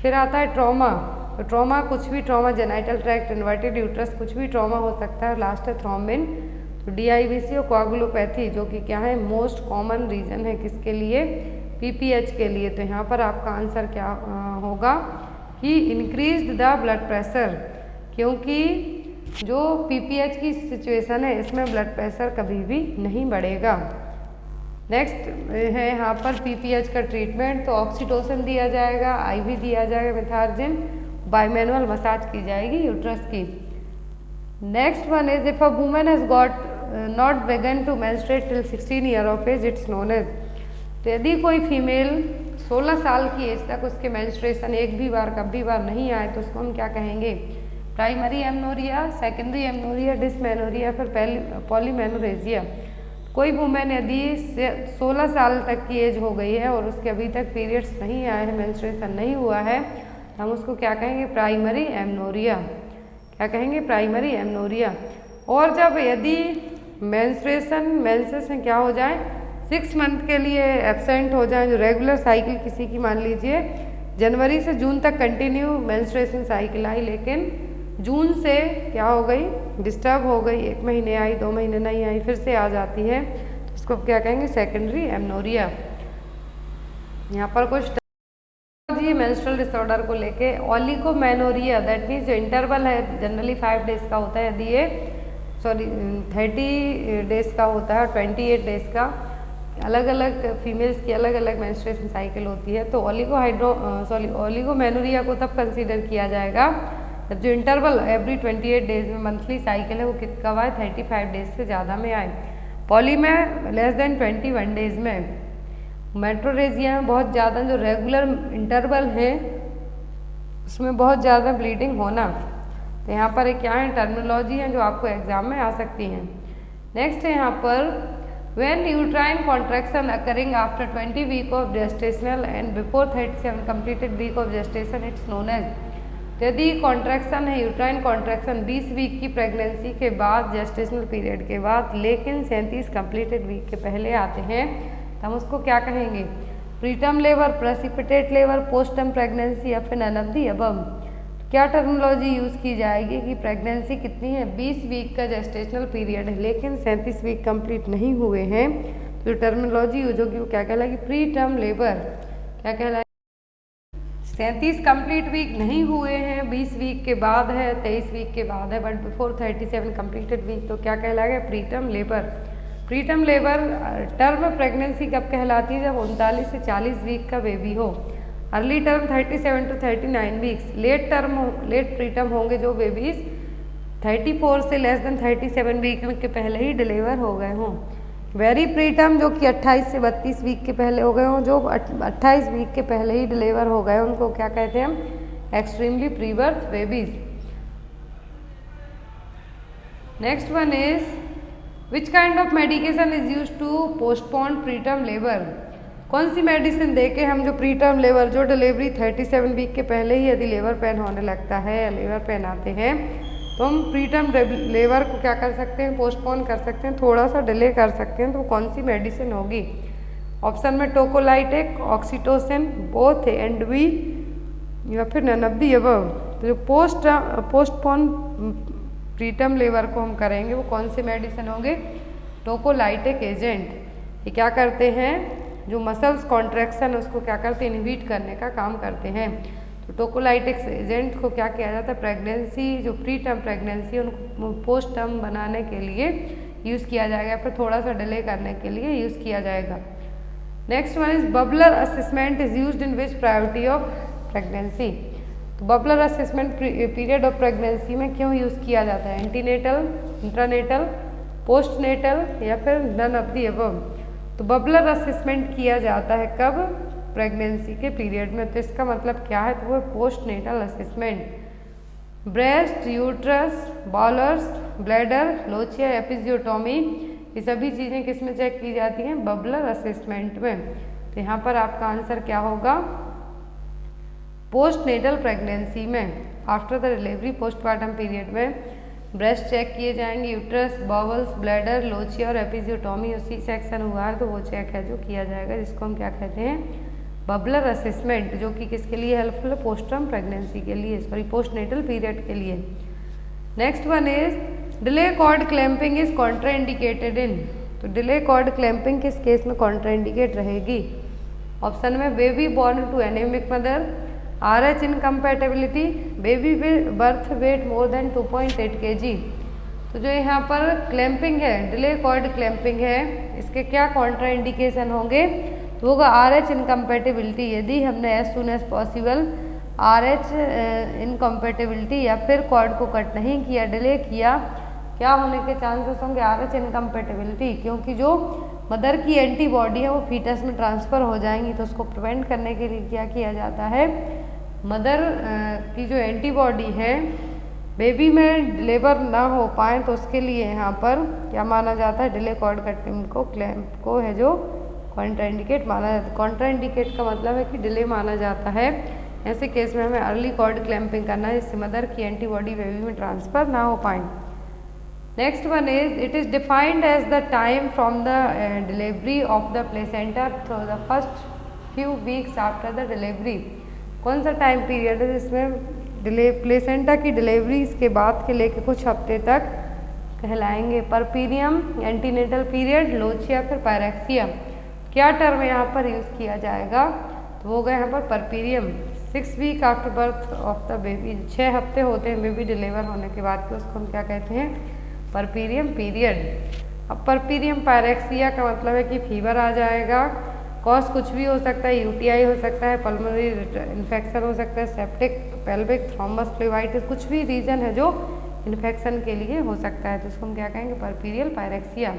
फिर आता है ट्रॉमा, तो ट्रॉमा कुछ भी, trauma genital tract, inverted uterus, कुछ भी ट्रॉमा हो सकता है। लास्ट है थ्रोम्बिन, तो DIVC और कोआगुलोपैथी, जो कि क्या है, मोस्ट कॉमन रीजन है किसके लिए, PPH के लिए। तो यहाँ पर आपका आंसर क्या होगा कि इंक्रीज्ड द ब्लड प्रेशर, क्योंकि जो PPH की सिचुएशन है इसमें ब्लड प्रेशर कभी भी नहीं बढ़ेगा। नेक्स्ट है यहाँ पर PPH का ट्रीटमेंट। तो ऑक्सीटोसिन दिया जाएगा, IV दिया जाएगा मेथार्जिन, बाईमैनुअल मसाज की जाएगी यूट्रस की। Next one is if a woman has got not begun to menstruate till 16 year of age, it's known as. तो यदि कोई फीमेल 16 साल की एज तक उसके मेंस्ट्रुएशन एक भी बार कभी बार नहीं आए तो उसको हम क्या कहेंगे? Primary amenorrhoea, secondary amenorrhoea, dysmenorrhoea, फिर पॉलीमेनोरेजिया। कोई वुमेन यदि 16 साल तक की एज हो गई है और उसके अभी तक पीरियड्स नहीं आए हैं, मेंस्ट्रुएशन नहीं हुआ है, तो हम उसको क्या कहेंगे? Primary amenorrhoea. क्या कहेंगे? Primary amenorrhoea. और जब यदि मेंस्ट्रुएशन क्या हो जाए, 6 मंथ के लिए एब्सेंट हो जाए, जो रेगुलर साइकिल किसी की मान लीजिए जनवरी से जून तक कंटिन्यू मेंस्ट्रुएशन साइकिल आई, लेकिन जून से क्या हो गई? डिस्टर्ब हो गई, 1 महीने आई, 2 महीने नहीं आई, फिर से आ जाती है, तो इसको क्या कहेंगे? Secondary amenorrhoea. यहाँ पर कुछ मेंस्ट्रुअल डिसऑर्डर को लेके ओलिगोमेनोरिया, दैट मीन्स जो इंटरवल है जनरली 5 डेज का होता है, यदि ये 30 डेज का होता है, 28 डेज का, अलग अलग फीमेल्स की अलग अलग मेंस्ट्रुएशन साइकिल होती है। तो ओलिगोमेनोरिया को तब कंसीडर किया जाएगा जब जो इंटरवल एवरी 28 डेज में मंथली साइकिल है वो कब आए? 35 डेज से ज़्यादा में आए। पॉली में लेस देन 21 डेज में। मेट्रोरेजिया में बहुत ज़्यादा जो रेगुलर इंटरवल है उसमें बहुत ज़्यादा ब्लीडिंग होना। तो यहाँ पर क्या है? टर्मिनोलॉजी है जो आपको एग्जाम में आ सकती हैं। नेक्स्ट है यहाँ पर when uterine contraction occurring after 20 week of gestational and before 37 completed week of gestation, it's known as. यदि कॉन्ट्रैक्शन है, यूट्राइन कॉन्ट्रैक्शन 20 वीक की प्रेगनेंसी के बाद, जेस्टेशनल पीरियड के बाद, लेकिन 37 कंप्लीटेड वीक के पहले आते हैं, तो हम उसको क्या कहेंगे? Preterm labour, precipitate labour, postterm pregnancy या फिर नन ऑफ द अबव। क्या टर्मिनोलॉजी यूज़ की जाएगी कि प्रेगनेंसी कितनी है? 20 वीक का जेस्टेशनल पीरियड है, लेकिन 37 वीक कंप्लीट नहीं हुए हैं, तो टर्मिनोलॉजी यूज होगी वो क्या कहलाएगी? Pre term labour. क्या कहलाएगी? 37 कंप्लीट वीक नहीं हुए हैं, 20 वीक के बाद है, 23 वीक के बाद है, बट बिफोर 37 कंप्लीटेड वीक, तो क्या कहलाएगा? Pre term labour. Pre term labour term pregnancy कब कहलाती है? जब 39 से 40 वीक का बेबी हो। Early term 37 to 39 weeks. Late pre term होंगे जो बेबीज 34 से लेस देन 37 वीक के पहले ही डिलीवर हो गए हों। वेरी प्री टर्म जो कि 28 से 32 वीक के पहले हो गए हों, जो 28 वीक के पहले ही डिलीवर हो गए, उनको क्या कहते हैं हम? Extremely pre birth babies. Next one is which kind of medication is use to postpone pre term labour. कौन सी मेडिसिन देके हम जो प्री टर्म लेबर, जो डिलीवरी 37 वीक के पहले ही यदि लेबर पेन होने लगता है या लेबर पेन आते हैं, तो हम प्री टर्म लेबर को क्या कर सकते हैं? पोस्टपोन कर सकते हैं, थोड़ा सा डिले कर सकते हैं। तो कौन सी मेडिसिन होगी? ऑप्शन में टोकोलाइटिक, ऑक्सीटोसिन, बोथ एंड बी, या फिर नन ऑफ द अबव। तो जो पोस्टपोन प्री टर्म लेबर को हम करेंगे वो कौन सी मेडिसिन होंगे? टोकोलाइटिक एजेंट। ये क्या करते हैं? जो मसल्स कॉन्ट्रैक्शन उसको क्या करते हैं? इनहिबिट करने का काम करते हैं। तो टोकोलाइटिक्स एजेंट को क्या किया जाता है? प्रेगनेंसी जो प्री टर्म प्रेगनेंसी उनको पोस्ट टर्म बनाने के लिए यूज़ किया जाएगा, फिर थोड़ा सा डिले करने के लिए यूज़ किया जाएगा। Next one is bubbler assessment is used in which priority of pregnancy. तो bubbler assessment period of pregnancy में क्यों यूज़ किया जाता है? एंटीनेटल, इंट्रानेटल, पोस्टनेटल या फिर नन ऑफ द अबव। तो बबलर असेसमेंट किया जाता है कब? प्रेगनेंसी के पीरियड में। तो इसका मतलब क्या है? तो वो postnatal assessment. Breast, uterus, bowlers, bladder, lochia, episiotomy, ये सभी चीज़ें किस में चेक की जाती हैं? बबलर असेसमेंट में। तो यहाँ पर आपका आंसर क्या होगा? पोस्टनेटल प्रेगनेंसी में, after the delivery postmortem period में ब्रेस्ट चेक किए जाएंगे, यूट्रस, बॉवल्स, ब्लैडर, लोचिया और एपिजियोटोमी उसी सेक्शन हुआ है तो वो चेक है जो किया जाएगा, जिसको हम क्या कहते हैं? बबलर असेसमेंट, जो कि किसके लिए हेल्पफुल है? पोस्टर्म प्रेगनेंसी के लिए, सॉरी पोस्टनेटल पीरियड के लिए। Next one is delay cord clamping is contraindicated in. तो डिले कॉर्ड क्लैंपिंग किस केस में कॉन्ट्राइंडिकेट रहेगी? ऑप्शन में baby born to anaemic mother, RH incompatibility, baby birth weight more than 2.8 kg। तो जो यहाँ पर क्लैंपिंग है, डिले कॉर्ड क्लैंपिंग है, इसके क्या कॉन्ट्रा इंडिकेशन होंगे? तो होगा RH इनकम्पैटिबिलिटी। यदि हमने as soon as possible RH incompatibility या फिर कॉर्ड को कट नहीं किया, डिले किया, क्या होने के चांसेस होंगे? RH इनकम्पैटिबिलिटी, क्योंकि जो मदर की एंटीबॉडी है वो फीटस में ट्रांसफ़र हो जाएंगी। तो उसको प्रिवेंट करने के लिए क्या किया जाता है? मदर की जो एंटीबॉडी है बेबी में डिलीवर ना हो पाए तो उसके लिए यहाँ पर क्या माना जाता है? डिले कॉर्ड कटिंग को क्लैंप को है जो कॉन्ट्राइंडिकेट माना जाता है। कॉन्ट्राइंडिकेट का मतलब है कि डिले माना जाता है। ऐसे केस में हमें अर्ली कॉर्ड क्लैंपिंग करना है जिससे मदर की एंटीबॉडी बेबी में ट्रांसफ़र ना हो पाए। Next one is it is defined as the time from the delivery of the placenta through the first few weeks after the delivery. कौन सा टाइम पीरियड है जिसमें प्लेसेंटा की डिलीवरी के बाद के लेके कुछ हफ्ते तक कहलाएंगे? परपीरियम, एंटीनेटल पीरियड, लोचिया, फिर पायरेक्सिया। क्या टर्म यहाँ पर यूज़ किया जाएगा? तो वो गए यहाँ पर puerperium. 6 week after birth of the baby, 6 हफ्ते होते हैं बेबी डिलीवर होने के बाद के, उसको हम क्या कहते हैं? Puerperium period. अब परपीरियम पायरेक्सिया का मतलब है कि फीवर आ जाएगा। कॉज कुछ भी हो सकता है, UTI हो सकता है, पल्मोनरी इन्फेक्शन हो सकता है, सेप्टिक पेल्विक थ्रोम्बस फ्लेवाइटिस, कुछ भी रीजन है जो इन्फेक्शन के लिए हो सकता है, तो इसको हम क्या कहेंगे? Puerperal pyrexia.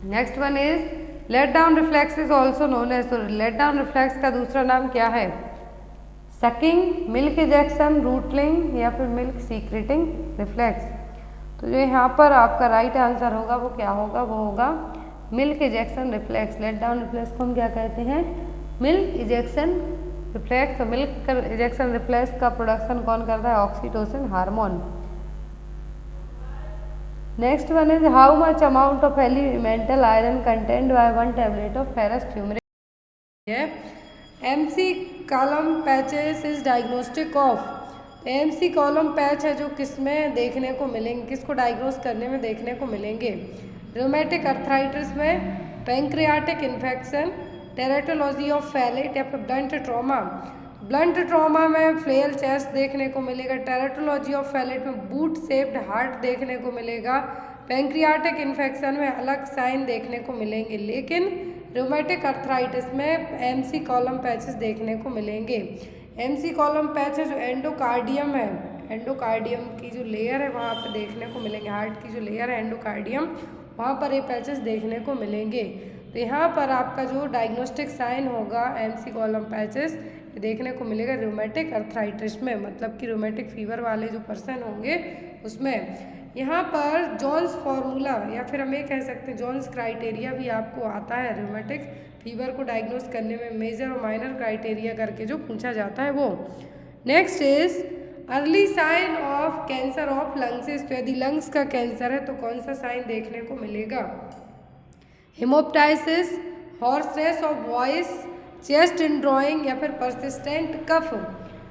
Next one is let down reflex is also known as. तो लेट डाउन रिफ्लेक्स का दूसरा नाम क्या है? सकिंग, मिल्क इजेक्शन, रूटलिंग, या फिर मिल्क सीक्रेटिंग रिफ्लेक्स। तो जो यहाँ पर आपका राइट आंसर होगा वो क्या होगा? वो होगा milk ejection reflex. Let down reflex को हम क्या कहते हैं? Milk ejection reflex. तो मिल्क इजेक्शन रिफ्लेक्स का प्रोडक्शन कौन करता है? Oxytocin hormone. Next one is how much amount of elemental iron content by 1 tablet of ferrous turmeric. MC column patches is diagnostic of. MC column patch है जो किसमें देखने को मिलेंगे, किसको डायग्नोस करने में देखने को मिलेंगे? रोमेटिक अर्थराइटिस में, pancreatic infection, tetralogy of Fallot, या फिर ब्लंट ट्रॉमा। ब्लंट ट्रॉमा में फ्लेयर चेस्ट देखने को मिलेगा, टेरेटोलॉजी ऑफ फैलेट में बूट शेप्ड हार्ट देखने को मिलेगा, पैंक्रियाटिक इन्फेक्शन में अलग साइन देखने को मिलेंगे, लेकिन रोमेटिक अर्थराइटिस में MC कॉलम पैचेस देखने को मिलेंगे। MC कॉलम पैच है जो एंडोकार्डियम है, एंडोकार्डियम की जो लेयर है वहाँ पर देखने को मिलेंगे, हार्ट की जो लेयर है एंडोकार्डियम, वहाँ पर ये पैचेस देखने को मिलेंगे। तो यहाँ पर आपका जो डायग्नोस्टिक साइन होगा MC कॉलम पैचेस देखने को मिलेगा रोमेटिक अर्थराइटिस में, मतलब कि रोमेटिक फीवर वाले जो पर्सन होंगे उसमें। यहाँ पर जॉन्स फार्मूला या फिर हम ये कह सकते हैं जॉन्स क्राइटेरिया भी आपको आता है रोमेटिक फीवर को डायग्नोस करने में, मेजर और माइनर क्राइटेरिया करके जो पूछा जाता है वो। Next is early sign of cancer of lungs. तो यदि लंग्स का कैंसर है तो कौन सा साइन देखने को मिलेगा? Haemoptysis, hoarseness of voice, chest indrawing, या फिर परसिस्टेंट कफ।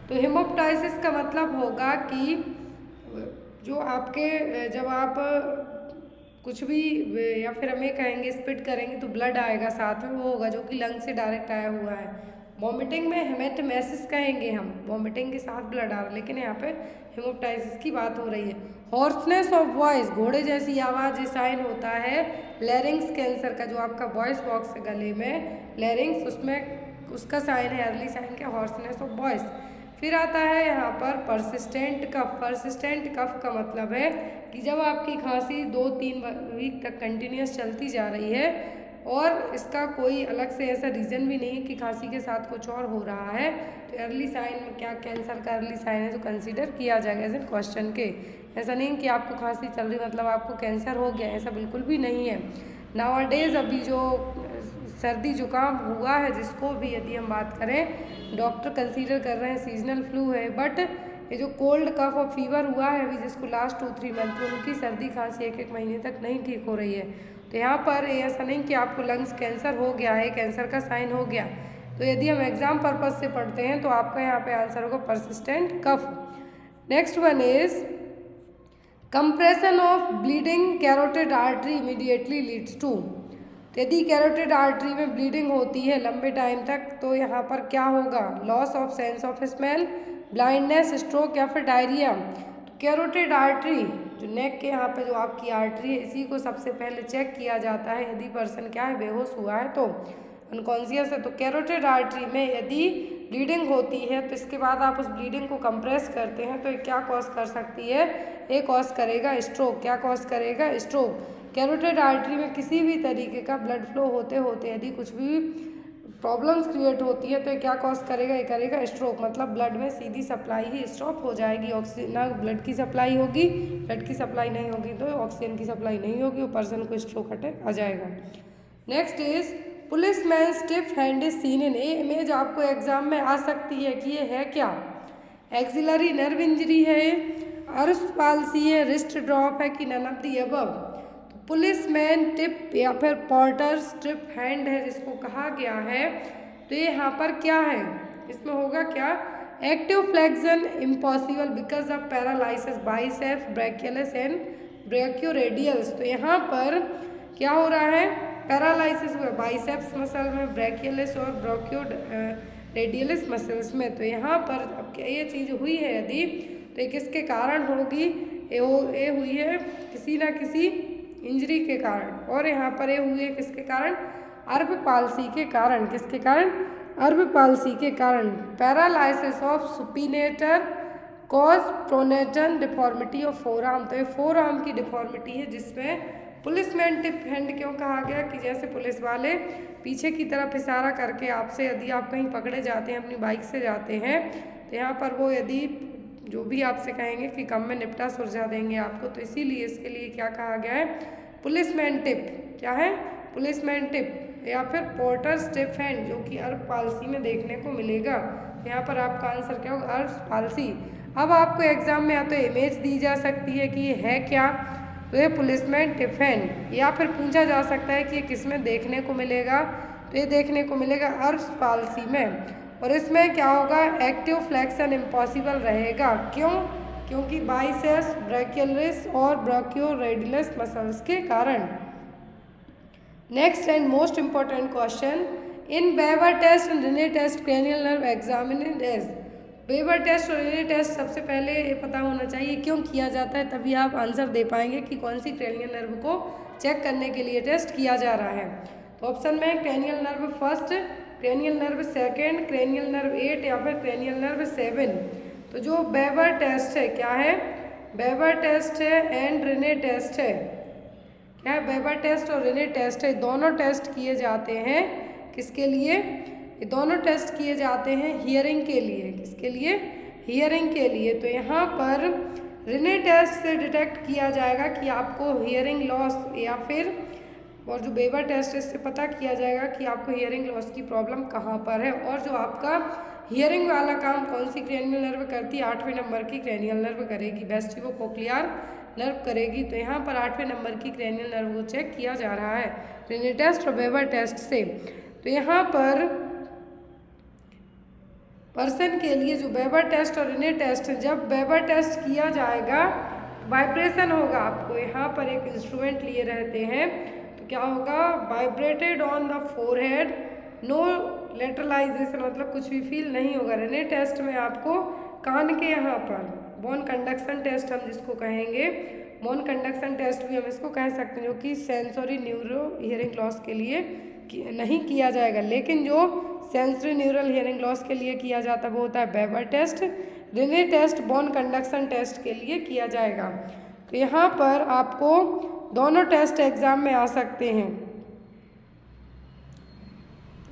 तो हिमोप्टाइसिस का मतलब होगा कि जो आपके जब आप कुछ भी या फिर हम ये कहेंगे स्पिट करेंगे तो ब्लड आएगा साथ में, वो होगा जो कि लंग से डायरेक्ट आया हुआ है। वॉमिटिंग में हेमेटोमेसिस कहेंगे हम, वॉमिटिंग के साथ ब्लड आ रहा है, लेकिन यहाँ पे हिमोप्टाइसिस की बात हो रही है। हॉर्सनेस ऑफ वॉइस, घोड़े जैसी आवाज़, ये साइन होता है लैरिंग्स कैंसर का, जो आपका वॉइस बॉक्स है गले में लैरिंग्स, उसमें उसका साइन है अर्ली साइन क्या? Hoarseness of voice. फिर आता है यहाँ पर परसिस्टेंट कफ। परसिस्टेंट कफ का मतलब है कि जब आपकी खांसी 2-3 वीक तक कंटिन्यूस चलती जा रही है और इसका कोई अलग से ऐसा रीज़न भी नहीं है कि खांसी के साथ कुछ और हो रहा है, तो अर्ली साइन में क्या कैंसर का अर्ली साइन है तो कंसीडर किया जाएगा एज इन क्वेश्चन के। ऐसा नहीं कि आपको खांसी चल रही मतलब आपको कैंसर हो गया, ऐसा बिल्कुल भी नहीं है। नाउअडेज अभी जो सर्दी जुकाम हुआ है जिसको भी यदि हम बात करें डॉक्टर कंसीडर कर रहे हैं सीजनल फ्लू है, बट ये जो कोल्ड कफ और फीवर हुआ है अभी जिसको लास्ट 2-3 मंथ में उनकी सर्दी खांसी 1-1 महीने तक नहीं ठीक हो रही है। तो यहाँ पर ऐसा नहीं कि आपको लंग्स कैंसर हो गया है, कैंसर का साइन हो गया। तो यदि हम एग्जाम पर्पज से पढ़ते हैं तो आपका यहाँ पे आंसर होगा persistent cough. Next one is compression of bleeding carotid artery immediately leads to. तो यदि कैरोटिड आर्टरी में ब्लीडिंग होती है लंबे टाइम तक तो यहाँ पर क्या होगा, loss of sense of smell, blindness, stroke या फिर डायरिया। तो कैरोटिड आर्टरी जो नेक के यहाँ पे जो आपकी आर्टरी है इसी को सबसे पहले चेक किया जाता है यदि पर्सन क्या है, बेहोश हुआ है तो, अनकॉन्शियस है तो। कैरोटिड आर्टरी में यदि ब्लीडिंग होती है तो इसके बाद आप उस ब्लीडिंग को कंप्रेस करते हैं तो ये क्या कॉज कर सकती है, ये कॉज करेगा स्ट्रोक। क्या कॉज करेगा, स्ट्रोक। कैरोटिड आर्टरी में किसी भी तरीके का ब्लड फ्लो होते होते यदि कुछ भी प्रॉब्लम्स क्रिएट होती है तो ये क्या कॉज करेगा, ये करेगा स्ट्रोक। मतलब ब्लड में सीधी सप्लाई ही स्टॉप हो जाएगी, ऑक्सीजन ना ब्लड की सप्लाई होगी, ब्लड की सप्लाई नहीं होगी तो ऑक्सीजन की सप्लाई नहीं होगी, वो पर्सन को स्ट्रोक अटैक आ जाएगा। Next is police man stiff hand is seen इन। ये इमेज आपको एग्जाम में आ सकती है कि ये है क्या, एक्सिलरी नर्व इंजरी है, अर्श पाल्सी है, रिस्ट ड्रॉप है कि none of the above. Police man tip या फिर पॉर्टर स्ट्रिप हैंड है जिसको कहा गया है, तो ये यहाँ पर क्या है, इसमें होगा क्या, active flexion impossible because of paralysis biceps brachialis and brachioradialis. तो यहाँ पर क्या हो रहा है, पैरालिसिस हुआ बाइसेप्स मसल में, ब्रैकियलिस और ब्रैकियोरेडियलिस मसल्स में। तो यहाँ पर अब क्या ये चीज़ हुई है यदि, तो ये किसके कारण होगी, ये हुई है किसी ना किसी इंजरी के कारण, और यहाँ पर ये हुई है किसके कारण, अर्ब पाल्सी के कारण। किसके कारण, अर्ब पाल्सी के कारण। Paralysis of supinator cause pronation deformity of forearm. तो ये फोर आर्म की डिफॉर्मिटी है जिसमें पुलिसमैन टिप हैंड क्यों कहा गया कि जैसे पुलिस वाले पीछे की तरफ इशारा करके आपसे, यदि आप कहीं पकड़े जाते हैं अपनी बाइक से जाते हैं तो यहाँ पर वो यदि जो भी आपसे कहेंगे कि कम में निपटा सुलझा देंगे आपको, तो इसीलिए इसके लिए क्या कहा गया है, पुलिसमैन टिप। क्या है, पुलिसमैन टिप या फिर पोर्टर स्टिफ हैंड जो कि अर्ब पाल्सी में देखने को मिलेगा। यहाँ पर आपका आंसर क्या होगा, अर्ब पाल्सी। अब आपको एग्जाम में या तो इमेज दी जा सकती है कि ये है क्या, तो ये पुलिसमैन टिप हैंड, या फिर पूछा जा सकता है कि ये किस में देखने को मिलेगा, तो ये देखने को मिलेगा अर्ब पाल्सी में। और इसमें क्या होगा, एक्टिव फ्लेक्शन इम्पॉसिबल रहेगा। क्यों, क्योंकि बाइसेप्स ब्रैकियलिस और ब्रैकियोरेडियलिस मसल्स के कारण। Next and most important question, in Weber test and Rinne test cranial nerve examined as. Weber test और रिने टेस्ट सबसे पहले ये पता होना चाहिए क्यों किया जाता है, तभी आप आंसर दे पाएंगे कि कौन सी क्रेनियल नर्व को चेक करने के लिए टेस्ट किया जा रहा है। तो ऑप्शन में cranial nerve first, cranial nerve second, cranial nerve 8 या फिर क्रेनियल नर्व 7। तो जो वेबर टेस्ट है क्या है, वेबर टेस्ट है एंड रिने टेस्ट है। क्या है, वेबर टेस्ट और रिने टेस्ट है, दोनों टेस्ट किए जाते हैं किसके लिए, ये दोनों टेस्ट किए जाते हैं हियरिंग के लिए। किसके लिए, हियरिंग के लिए। तो यहाँ पर रिने टेस्ट से डिटेक्ट किया जाएगा कि आपको हियरिंग लॉस, या फिर और जो वेबर टेस्ट है इससे पता किया जाएगा कि आपको हियरिंग लॉस की प्रॉब्लम कहाँ पर है। और जो आपका हियरिंग वाला काम कौन सी क्रेनियल नर्व करती है, 8वें नंबर की क्रेनियल नर्व करेगी, वेस्टिबुलोकोक्लियर नर्व करेगी। तो यहाँ पर 8वें नंबर की क्रेनियल नर्व को चेक किया जा रहा है रिने टेस्ट और वेबर टेस्ट से। तो यहाँ पर पर्सन के लिए जो वेबर टेस्ट और रिने टेस्ट है, जब वेबर टेस्ट किया जाएगा वाइब्रेशन होगा। आपको यहाँ पर एक इंस्ट्रूमेंट लिए रहते हैं, तो क्या होगा, vibrated on the forehead, no lateralisation, मतलब कुछ भी फील नहीं होगा। रिने टेस्ट में आपको कान के यहाँ पर बोन कंडक्शन टेस्ट हम जिसको कहेंगे, बोन कंडक्शन टेस्ट भी हम इसको कह सकते हैं, जो कि सेंसरी न्यूरो हियरिंग लॉस के लिए नहीं किया जाएगा। लेकिन जो सेंसरी न्यूरल हियरिंग लॉस के लिए किया जाता है वो होता है Weber test. Rinne test bone conduction test के लिए किया जाएगा। तो यहाँ पर आपको दोनों टेस्ट एग्जाम में आ सकते हैं,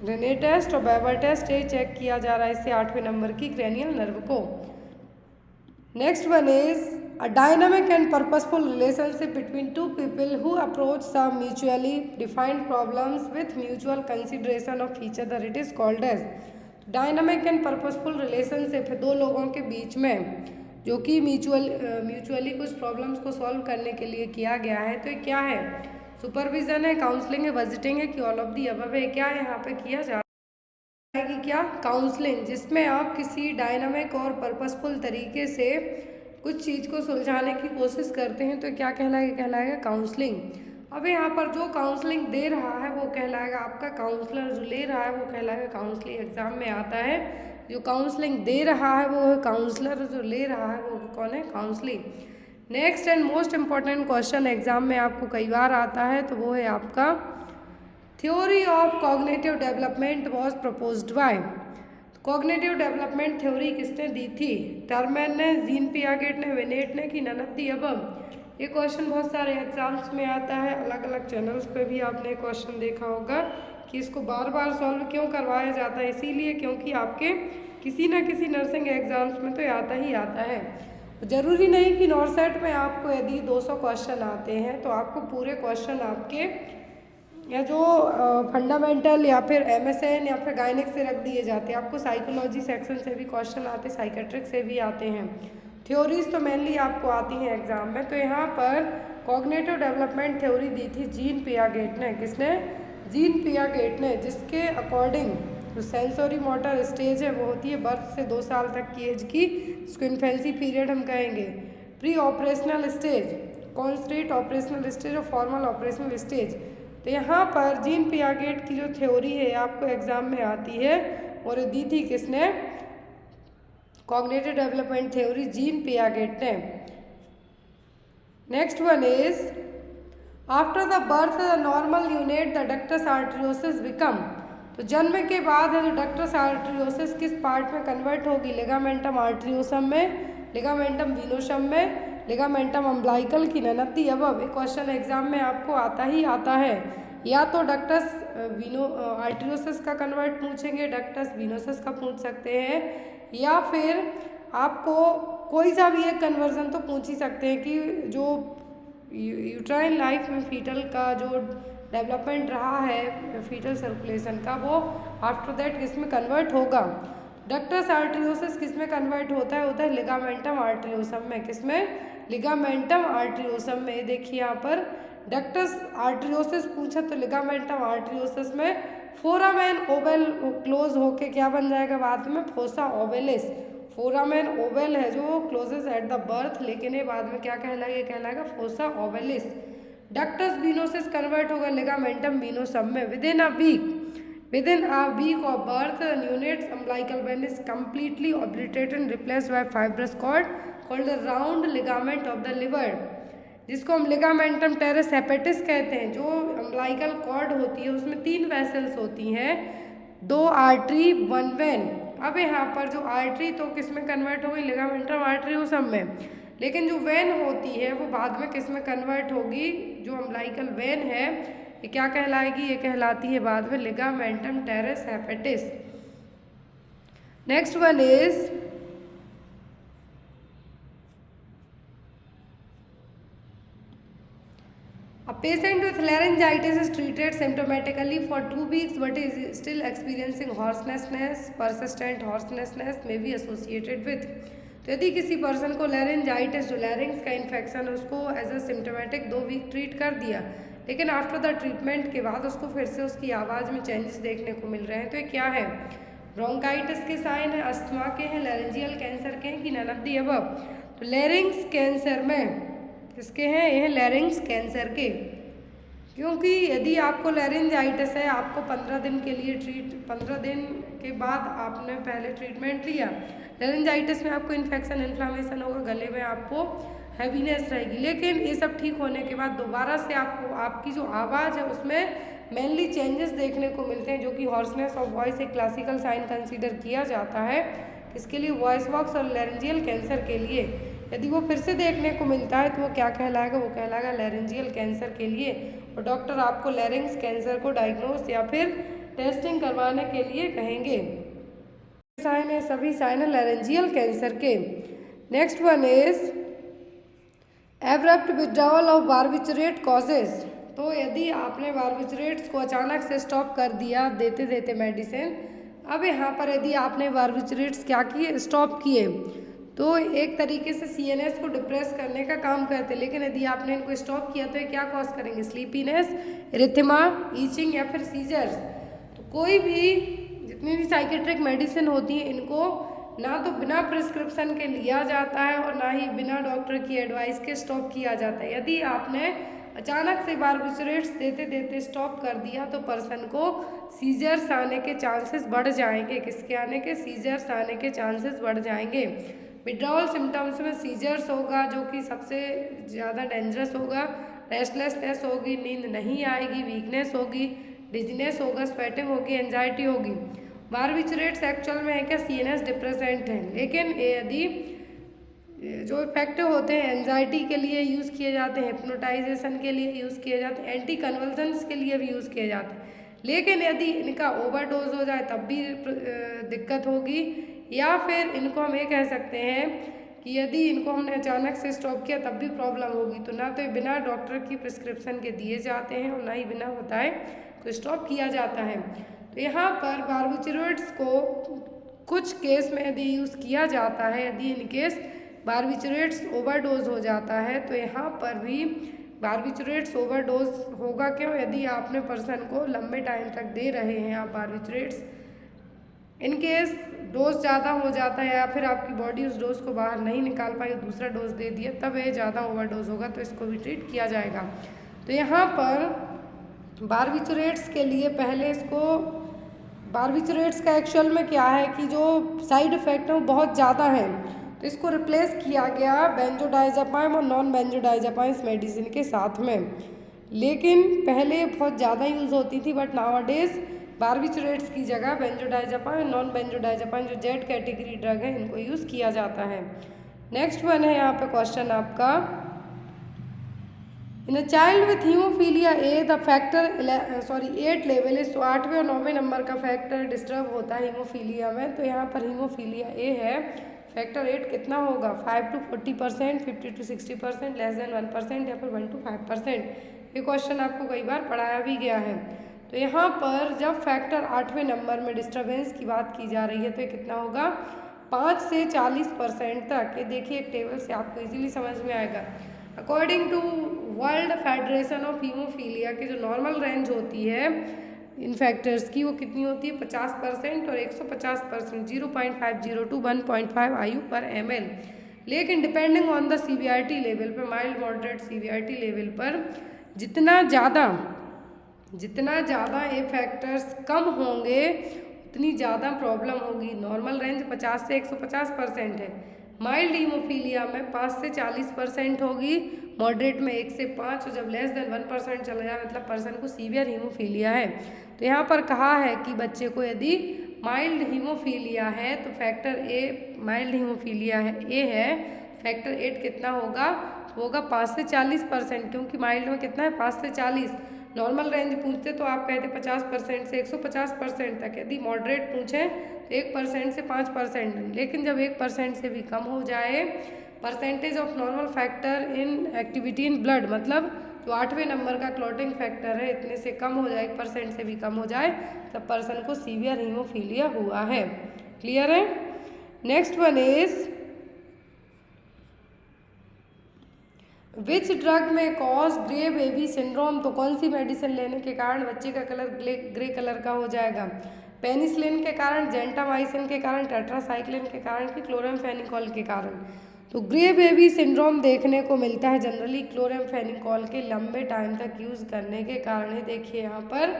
रिने टेस्ट और वेबर टेस्ट, ये चेक किया जा रहा है इससे 8वें नंबर की क्रेनियल नर्व को। Next one is a dynamic and purposeful relationship between two people who approach some mutually defined problems with mutual consideration of each other, it is called as. Dynamic and purposeful relationship है दो लोगों के बीच में जो कि mutually कुछ problems को सॉल्व करने के लिए किया गया है। तो ये क्या है, सुपरविजन है, काउंसलिंग है, विजिटिंग है कि ऑल ऑफ दी अबव है। क्या है यहाँ पे किया जा रहा है कि क्या, काउंसलिंग, जिसमें आप किसी डायनामिक और पर्पसफुल तरीके से कुछ चीज़ को सुलझाने की कोशिश करते हैं, तो क्या कहलाएगा, कहलाएगा काउंसलिंग। अब यहाँ पर जो काउंसलिंग दे रहा है वो कहलाएगा आपका काउंसलर, जो ले रहा है वो कहलाएगा काउंसलिंग। एग्जाम में आता है जो काउंसलिंग दे रहा है वो है काउंसलर, जो ले रहा है वो कौन है? Counselling. Next and most important question exam में आपको कई बार आता है तो वो है आपका theory of cognitive development was proposed by. Cognitive development theory किसने दी थी? टर्मेन ने, जीन पियागेट ने, विनेट ने कि नन ऑफ द अबव। ये क्वेश्चन बहुत सारे एग्जाम्स में आता है, अलग अलग चैनल्स पे भी आपने क्वेश्चन देखा होगा कि इसको बार बार सॉल्व क्यों करवाया जाता है, इसीलिए क्योंकि आपके किसी न किसी नर्सिंग एग्जाम्स में तो आता ही आता है। ज़रूरी नहीं कि नॉर्सेट में आपको यदि 200 क्वेश्चन आते हैं तो आपको पूरे क्वेश्चन आपके या जो फंडामेंटल या फिर MSN या फिर गायनिक से रख दिए जाते हैं। आपको साइकोलॉजी सेक्शन से भी क्वेश्चन आते हैं, साइकेट्रिक से भी आते हैं। थ्योरीज तो मेनली आपको आती हैं एग्जाम में। तो यहाँ पर कॉग्निटिव डेवलपमेंट थ्योरी दी थी जीन पियागेट ने। किसने? जीन पियागेट ने, जिसके अकॉर्डिंग जो सेंसरी मोटर स्टेज है वो होती है बर्थ से 2 साल तक की एज की, इसको इन्फेंसी पीरियड हम कहेंगे। Preoperational stage, concrete operational stage और फॉर्मल ऑपरेशनल स्टेज। तो यहाँ पर जीन पियागेट की जो थ्योरी है आपको एग्जाम में आती है और दी थी किसने? Cognitive development theory Jean Piaget ने। Next one is after the birth the normal unit the ductus arteriosus become. तो जन्म के बाद है जो डक्टस आर्टरियोसिस किस पार्ट में कन्वर्ट होगी? लिगामेंटम आर्टरियोसम में, लिगामेंटम वीनोसम में, लिगामेंटम अम्ब्लाइकल की नन ऑफ द अबव। एक क्वेश्चन एग्जाम में आपको आता ही आता है। या तो डक्टस आर्टरियोसिस का कन्वर्ट पूछेंगे, डक्टस वीनोसिस का पूछ सकते हैं, या फिर आपको कोई सा भी एक कन्वर्जन तो पूछ ही सकते हैं कि जो यूट्राइन लाइफ में फीटल का जो डेवलपमेंट रहा है फीटल सर्कुलेशन का वो आफ्टर दैट किस में कन्वर्ट होगा? डक्टस आर्टरियोसिस किस में कन्वर्ट होता है लिगामेंटम आर्टरियोसम में। किस में? लिगामेंटम आर्टरियोसम में। देखिए यहाँ पर डक्टस आर्टरियोसिस पूछा तो लिगामेंटम आर्टरियोसिस में फोरामेन ओवल क्लोज होके क्या बन जाएगा बाद में? Fossa ovalis. फोरामेन ओवल है जो क्लोजेस एट द बर्थ, लेकिन ये बाद में क्या कहलाएगा? कहलाएगा fossa ovalis. Ductus venosus convert होगा लिगामेंटम वीनोसम में। Within a week of birth neonates umbilical vein is completely obliterated and replaced by fibrous cord called round ligament of the liver, जिसको हम लिगामेंटम टेरेस हेपेटिस कहते हैं। जो umbilical cord होती है उसमें 3 वेसल्स होती हैं, 2 आर्टरी 1 वेन। अब यहाँ पर जो आर्टरी तो किस में कन्वर्ट हो गई? लिगामेंटम आर्टरियोसम में, लेकिन जो वेन होती है वो बाद में किस में कन्वर्ट होगी? जो अम्ब्लाइकल वेन है ये क्या कहलाएगी? ये कहलाती है बाद में ligamentum teres hepatis. Next one is a patient with laryngitis is treated symptomatically for 2 weeks but is still experiencing hoarseness. Persistent hoarseness may be associated with। तो यदि किसी पर्सन को लैरिंजाइटिस जो लैरिंग्स का इन्फेक्शन है उसको as a symptomatic 2 week treat कर दिया, लेकिन आफ्टर द ट्रीटमेंट के बाद उसको फिर से उसकी आवाज़ में चेंजेस देखने को मिल रहे हैं, तो ये क्या है? ब्रोंकाइटिस के साइन है, अस्थमा के हैं, लैरिंजियल कैंसर के हैं कि नन ऑफ द अबव। तो लैरिंग्स कैंसर में किसके हैं? ये हैं लैरिंग्स कैंसर के। क्योंकि यदि आपको लैरिंजाइटिस है आपको 15 दिन के लिए 15 दिन के बाद आपने पहले ट्रीटमेंट लिया, लैरिंजाइटिस में आपको इन्फेक्शन इन्फ्लामेशन होगा, गले में आपको हैवीनेस रहेगी, लेकिन ये सब ठीक होने के बाद दोबारा से आपको आपकी जो आवाज़ है उसमें मेनली चेंजेस देखने को मिलते हैं, जो कि हॉर्सनेस ऑफ वॉइस एक क्लासिकल साइन कंसीडर किया जाता है। किसके लिए? वॉइस बॉक्स और लैरिंजियल कैंसर के लिए। यदि वो फिर से देखने को मिलता है तो वो क्या कहलाएगा? वो कहलाएगा लैरिंजियल कैंसर के लिए, और डॉक्टर आपको लैरिंग्स कैंसर को डायग्नोस या फिर टेस्टिंग करवाने के लिए कहेंगे। साइन है, सभी साइन है लैरिंजियल कैंसर के। Next one is abrupt withdrawal of barbiturate causes. तो यदि आपने बार्बिचरेट्स को अचानक से स्टॉप कर दिया देते देते मेडिसिन, अब यहाँ पर यदि आपने बार्बिचरेट्स क्या किए? स्टॉप किए, तो एक तरीके से CNS को डिप्रेस करने का काम करते हैं, लेकिन यदि आपने इनको स्टॉप किया तो ये क्या कॉज करेंगे? स्लीपीनेस, इरिथेमा, ईचिंग या फिर सीजर्स। तो कोई भी जितनी भी साइकेट्रिक मेडिसिन होती हैं इनको ना तो बिना प्रिस्क्रिप्शन के लिया जाता है और ना ही बिना डॉक्टर की एडवाइस के स्टॉप किया जाता है। यदि आपने अचानक से बारबिचरेट्स देते देते स्टॉप कर दिया तो पर्सन को सीजर्स आने के चांसेस बढ़ जाएंगे। किसके आने के? सीजर्स आने के चांसेस बढ़ जाएंगे। विड्रॉल सिम्टम्स में सीजर्स होगा जो कि सबसे ज़्यादा डेंजरस होगा, रेस्टलेसनेस होगी, नींद नहीं आएगी, वीकनेस होगी, डिजीनेस होगा, स्वेटिंग होगी, एंजाइटी होगी। बारबिचरेट्स एक्चुअल में है क्या? सीएनएस डिप्रेसेंट हैं, लेकिन यदि जो इफेक्टिव होते हैं एंजाइटी के लिए यूज़ किए जाते हैं, हिप्नोटाइजेशन के लिए यूज़ किए जाते हैं, एंटी कन्वल्सन्स के लिए भी यूज़ किए जाते हैं। लेकिन यदि इनका ओवरडोज हो जाए तब भी दिक्कत होगी, या फिर इनको हम ये कह सकते हैं कि यदि इनको हमने अचानक से स्टॉप किया तब भी प्रॉब्लम होगी। तो ना तो बिना डॉक्टर की प्रिस्क्रिप्शन के दिए जाते हैं और ना ही बिना बताए को स्टॉप किया जाता है। तो यहाँ पर बारबिचरेट्स को कुछ केस में यदि यूज़ किया जाता है, यदि इन केस बारबिचरेट्स ओवरडोज हो जाता है तो यहाँ पर भी बारबिचरेट्स ओवरडोज होगा। क्यों? यदि आपने पर्सन को लंबे टाइम तक दे रहे हैं आप बारबिचरेट्स, इन केस डोज ज़्यादा हो जाता है या फिर आपकी बॉडी उस डोज को बाहर नहीं निकाल पाई, दूसरा डोज दे दिया, तब ये ज़्यादा ओवरडोज होगा तो इसको भी ट्रीट किया जाएगा। तो यहाँ पर बारबिचरेट्स के लिए पहले इसको, बारबिचरेट्स का एक्चुअल में क्या है कि जो साइड इफ़ेक्ट है वो बहुत ज़्यादा है, तो इसको रिप्लेस किया गया बेंजोडाइज़ेपाम और नॉन बेंजोडाइज़ेपाम मेडिसिन के साथ में। लेकिन पहले बहुत ज़्यादा यूज़ होती थी, बट नाउअडेज बारबिचरेट्स की जगह बेंजोडाइज़ेपाम, नॉन बेंजोडाइज़ेपाम जो जेड कैटेगरी ड्रग है इनको यूज़ किया जाता है। नेक्स्ट वन है यहाँ पे क्वेश्चन आपका, in a child with haemophilia A the factor 8 level is, तो 8वें और 9वें नंबर का फैक्टर डिस्टर्ब होता है हीमोफीलिया में। तो यहाँ पर हीमोफीलिया ए है, फैक्टर 8 कितना होगा? 5 to 40%, 50 to 60%, लेस देन 1% या फिर 1 to 5%। ये क्वेश्चन आपको कई बार पढ़ाया भी गया है। तो यहाँ पर जब फैक्टर 8वें नंबर में डिस्टर्बेंस की बात की जा रही है तो ये कितना होगा? 5 से 40% तक। ये देखिए एक टेबल से आपको इजीली समझ में आएगा। According to World Federation of Haemophilia की जो नॉर्मल रेंज होती है इन फैक्टर्स की वो कितनी होती है? 50% और 150%, 0.50 to 1.5 IU per ml। लेकिन depending on the severity level पर, माइल्ड मॉडरेट सीवियरिटी लेवल पर जितना ज़्यादा ये फैक्टर्स कम होंगे उतनी ज़्यादा प्रॉब्लम होगी। नॉर्मल रेंज 50 से 150% है, माइल्ड हीमोफीलिया में 5 से 40% होगी, मॉडरेट में 1 से 5, और जब लेस देन 1% चला जाए मतलब पर्सन को सीवियर हीमोफीलिया है। तो यहाँ पर कहा है कि बच्चे को यदि माइल्ड हीमोफीलिया है तो फैक्टर ए, माइल्ड हीमोफीलिया है ए है, फैक्टर 8 कितना होगा? होगा 5 से 40%, क्योंकि माइल्ड में कितना है? 5 से 40। नॉर्मल रेंज पूछते तो आप कहते 50% से 150% तक, यदि मॉडरेट पूछें तो 1% से 5%, लेकिन जब 1% से भी कम हो जाए, percentage of normal factor in activity in blood, मतलब जो 8वें नंबर का क्लॉटिंग फैक्टर है इतने से कम हो जाए, 1% से भी कम हो जाए, तब पर्सन को सीवियर हीमोफीलिया हुआ है। क्लियर है? Next one is, which drug में कॉज ग्रे बेबी सिंड्रोम, तो कौन सी मेडिसिन लेने के कारण बच्चे का कलर ग्रे कलर का हो जाएगा? पेनिसिलिन के कारण, जेंटामाइसिन के कारण, टेट्रासाइक्लिन के कारण कि क्लोरामफेनिकोल के कारण? तो ग्रे बेबी सिंड्रोम देखने को मिलता है जनरली क्लोरामफेनिकोल के लंबे टाइम तक यूज़ करने के कारण। ही देखिए यहाँ पर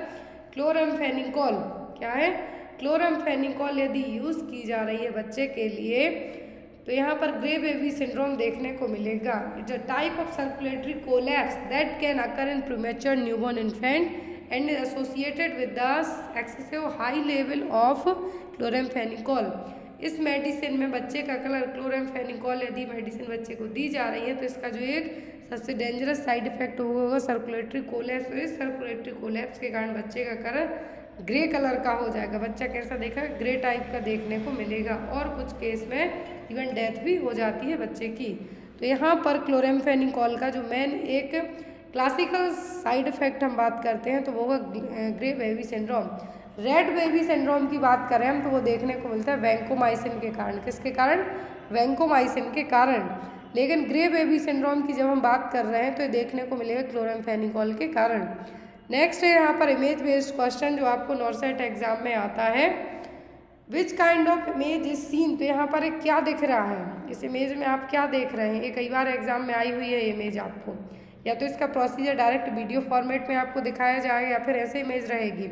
क्लोरामफेनिकोल क्या है? क्लोरामफेनिकोल यदि यूज़ की जा रही है बच्चे के लिए तो यहाँ पर ग्रे बेबी सिंड्रोम देखने को मिलेगा। It's a type of circulatory collapse that can occur in premature newborn infant and is associated with the excessive high level of chloramphenicol. इस मेडिसिन में बच्चे का कलर क्लोरामफेनिकोल यदि मेडिसिन बच्चे को दी जा रही है तो इसका जो एक सबसे डेंजरस साइड इफेक्ट होगा सर्कुलेटरी कोलैप्स। इस सर्कुलेटरी कोलैप्स के कारण बच्चे का कलर ग्रे कलर का हो जाएगा। बच्चा कैसा देखा? ग्रे टाइप का देखने को मिलेगा, और कुछ केस में इवन डेथ भी हो जाती है बच्चे की। तो यहाँ पर क्लोरामफेनिकोल का जो मेन एक क्लासिकल साइड इफेक्ट हम बात करते हैं तो वो होगा grey baby syndrome. Red baby syndrome की बात करें हम तो वो देखने को मिलता है वैंकोमाइसिन के कारण। किसके कारण? वैंकोमाइसिन के कारण। लेकिन ग्रे बेबी सिंड्रोम की जब हम बात कर रहे हैं तो ये देखने को मिलेगा क्लोरामफेनिकोल के कारण। नेक्स्ट है यहाँ पर इमेज बेस्ड क्वेश्चन जो आपको नॉर्सेट एग्जाम में आता है। विच kind of image is seen, तो यहाँ पर एक क्या दिख रहा है? इस इमेज में आप क्या देख रहे हैं? ये कई बार एग्जाम में आई हुई है इमेज आपको। या तो इसका प्रोसीजर डायरेक्ट वीडियो फॉर्मेट में आपको दिखाया जाएगा या फिर ऐसे इमेज रहेगी।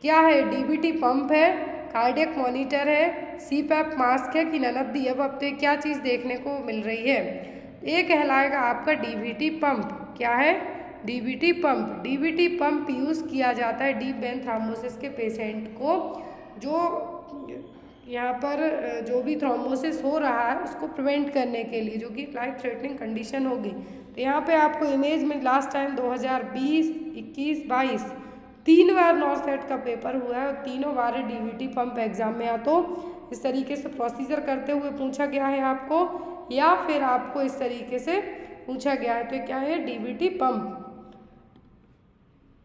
क्या है? डीबीटी पंप है, कार्डियक मॉनिटर है, सीपैप मास्क है कि नन ऑफ द अबव। तो क्या चीज़ देखने को मिल रही है? ये कहलाएगा आपका डीबीटी पंप। क्या है? DBT pump. DBT pump use किया जाता है डीप वेन थ्रोम्बोसिस के पेशेंट को, जो यहाँ पर जो भी थ्रोम्बोसिस हो रहा है उसको प्रिवेंट करने के लिए, जो कि लाइफ थ्रेटनिंग कंडीशन होगी। तो यहाँ पे आपको इमेज में लास्ट टाइम 2020, 21, 22 3 बार नॉर्सेट का पेपर हुआ है और तीनों बार डीबीटी पंप एग्जाम में या तो इस तरीके से प्रोसीजर करते हुए पूछा गया है आपको, या फिर आपको इस तरीके से पूछा गया है। तो क्या है? DBT pump.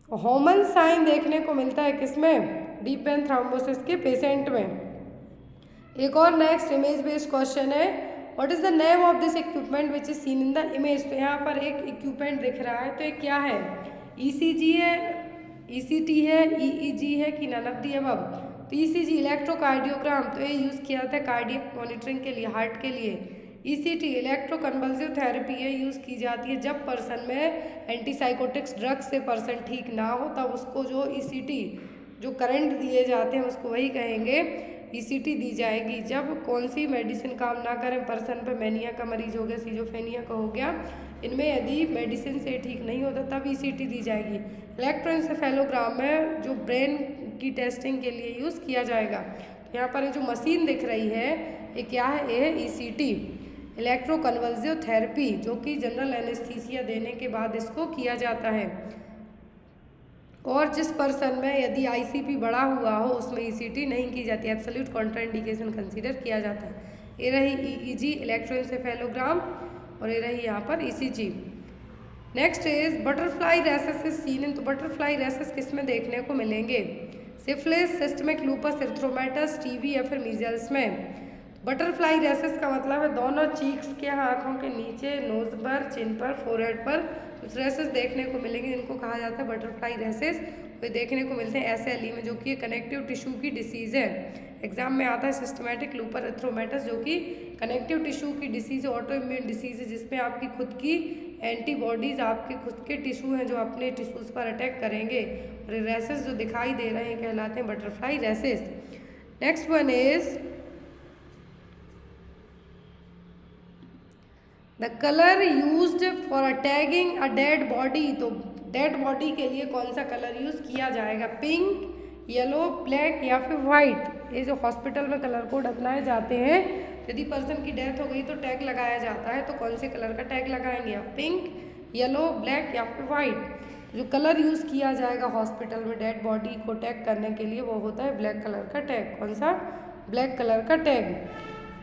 होमन साइन देखने को मिलता है किसमें? डीप वेन थ्रोम्बोसिस के पेशेंट में। एक और नेक्स्ट इमेज बेस्ड क्वेश्चन है, what is the name of this equipment which is seen in the image. तो यहाँ पर एक इक्विपमेंट दिख रहा है, तो ये क्या है? ईसीजी है, ईसीटी है, ईईजी है कि नन ऑफ द अबव। तो ईसीजी इलेक्ट्रोकार्डियोग्राम, तो ये यूज़ किया जाता है कार्डियक मॉनिटरिंग के लिए, हार्ट के लिए। ईसीटी इलेक्ट्रोकन्वल्सिव थेरेपी है, यूज़ की जाती है जब पर्सन में एंटीसाइकोटिक्स ड्रग्स से पर्सन ठीक ना हो, तब उसको जो ईसीटी जो करंट दिए जाते हैं उसको वही कहेंगे ईसीटी दी जाएगी। जब कौन सी मेडिसिन काम ना करें, पर्सन पे मैनिया का मरीज हो गया, सीजोफ्रेनिया का हो गया, इनमें यदि मेडिसिन से ठीक नहीं होता तब ईसीटी दी जाएगी। इलेक्ट्रोएन्सेफेलोग्राम में जो ब्रेन की टेस्टिंग के लिए यूज़ किया जाएगा। तो यहाँ पर जो मशीन दिख रही है ये क्या है? ये है ईसीटी, इलेक्ट्रोकन्वल्सिव थेरेपी, जो कि जनरल एनेस्थीसिया देने के बाद इसको किया जाता है। और जिस पर्सन में यदि आईसीपी बढ़ा हुआ हो उसमें ईसीटी नहीं की जाती, एब्सोल्यूट कॉन्ट्राइंडिकेशन कंसीडर किया जाता है। ये रही ईईजी इलेक्ट्रोएन्सेफेलोग्राम और ये रही यहाँ पर ECG. Next is butterfly rashes is seen in. तो बटरफ्लाई रेसेस किस में देखने को मिलेंगे? Syphilis, systemic lupus erythematosus, TB या फिर मीजल्स में। बटरफ्लाई रेसेस का मतलब है दोनों चीक्स के, आँखों के नीचे, नोज पर, चिन पर, फोरहेड पर कुछ रेसेस देखने को मिलेंगे जिनको कहा जाता है बटरफ्लाई रेसेस। वे देखने को मिलते हैं एसएलई में, जो कि कनेक्टिव टिश्यू की डिसीज़ है। एग्जाम में आता है सिस्टमैटिक लूपर एरिथ्रोमेटस, जो कि कनेक्टिव टिश्यू की डिसीज़, ऑटो इम्यून डिसीज़ है, जिसमें आपकी खुद की एंटीबॉडीज़ आपके खुद के टिश्यू हैं जो अपने टिश्यूज़ पर अटैक करेंगे। और रेसेस जो दिखाई दे रहे हैं कहलाते हैं butterfly rashes. Next one is the colour used for tagging a dead body. तो डेड बॉडी के लिए कौन सा कलर यूज़ किया जाएगा? पिंक, येलो, ब्लैक या फिर वाइट। ये जो हॉस्पिटल में कलर कोड अपनाए जाते हैं, यदि पर्सन की डेथ हो गई तो टैग लगाया जाता है, तो कौन से कलर का टैग लगाएंगे आप? पिंक, येलो, ब्लैक या फिर वाइट। जो कलर यूज़ किया जाएगा हॉस्पिटल में डेड बॉडी को टैग करने के लिए वो होता है ब्लैक कलर का टैग। कौन सा? ब्लैक कलर का tag.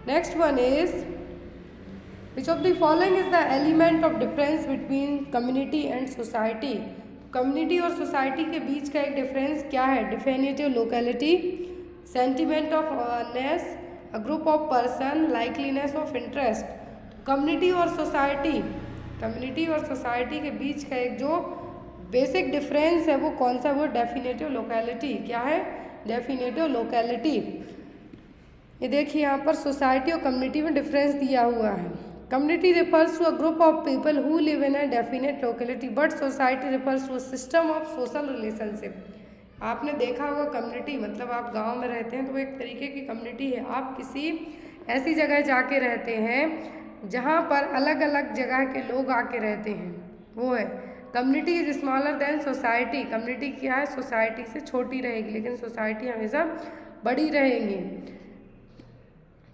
Next one is Which of the following is the element of difference between community and society? Community और सोसाइटी के बीच का एक डिफरेंस क्या है? Definitive locality, sentiment of awareness, a group of person, likeliness of interest. Community और society के बीच का एक जो बेसिक डिफरेंस है वो कौन सा? वो डेफिनेटिव लोकेलिटी। क्या है? Definitive locality. ये देखिए यहाँ पर सोसाइटी और कम्युनिटी में डिफरेंस दिया हुआ है। Community refers to a group of people who live in a definite locality, but society refers to a system of social relationship. आपने देखा होगा कम्युनिटी मतलब आप गांव में रहते हैं तो वो एक तरीके की कम्युनिटी है। आप किसी ऐसी जगह जाके रहते हैं जहां पर अलग अलग जगह के लोग आके रहते हैं, वो है community. Is smaller than society. Community क्या है? सोसाइटी से छोटी रहेगी, लेकिन सोसाइटी हमेशा बड़ी रहेगी।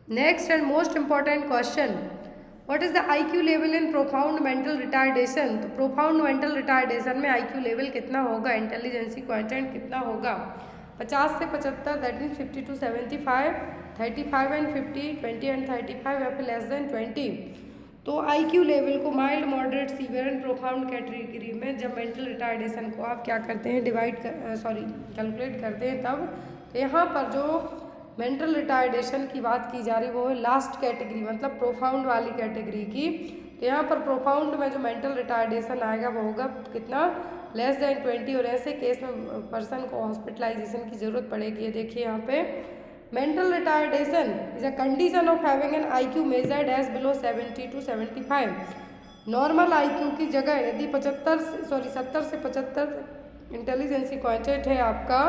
Next and most important question, what is the IQ level in profound mental retardation. तो प्रोफाउंड मेंटल रिटार्डेशन में IQ लेवल कितना होगा? इंटेलिजेंसी क्वांटिएंट कितना होगा? 50 से 75, that means 50 to 75, 35 and 50, 20 and 35 या फिर लेस देन 20। तो IQ लेवल को mild, moderate, severe and profound category में जब मेंटल रिटार्डेशन को आप क्या करते हैं? कैलकुलेट करते हैं तब। तो यहाँ पर जो मेंटल रिटार्डेशन की बात की जा रही वो है लास्ट कैटेगरी, मतलब प्रोफाउंड वाली कैटेगरी की। तो यहाँ पर प्रोफाउंड में जो मेंटल रिटार्डेशन आएगा वो होगा कितना? Less than 20। और ऐसे केस में पर्सन को हॉस्पिटलाइजेशन की ज़रूरत पड़ेगी। देखिए यहाँ पे mental retardation is a condition of having an IQ measured as below 70 to 75। Normal IQ की जगह यदि 70 से 75 इंटेलिजेंसी क्वांटिट है आपका,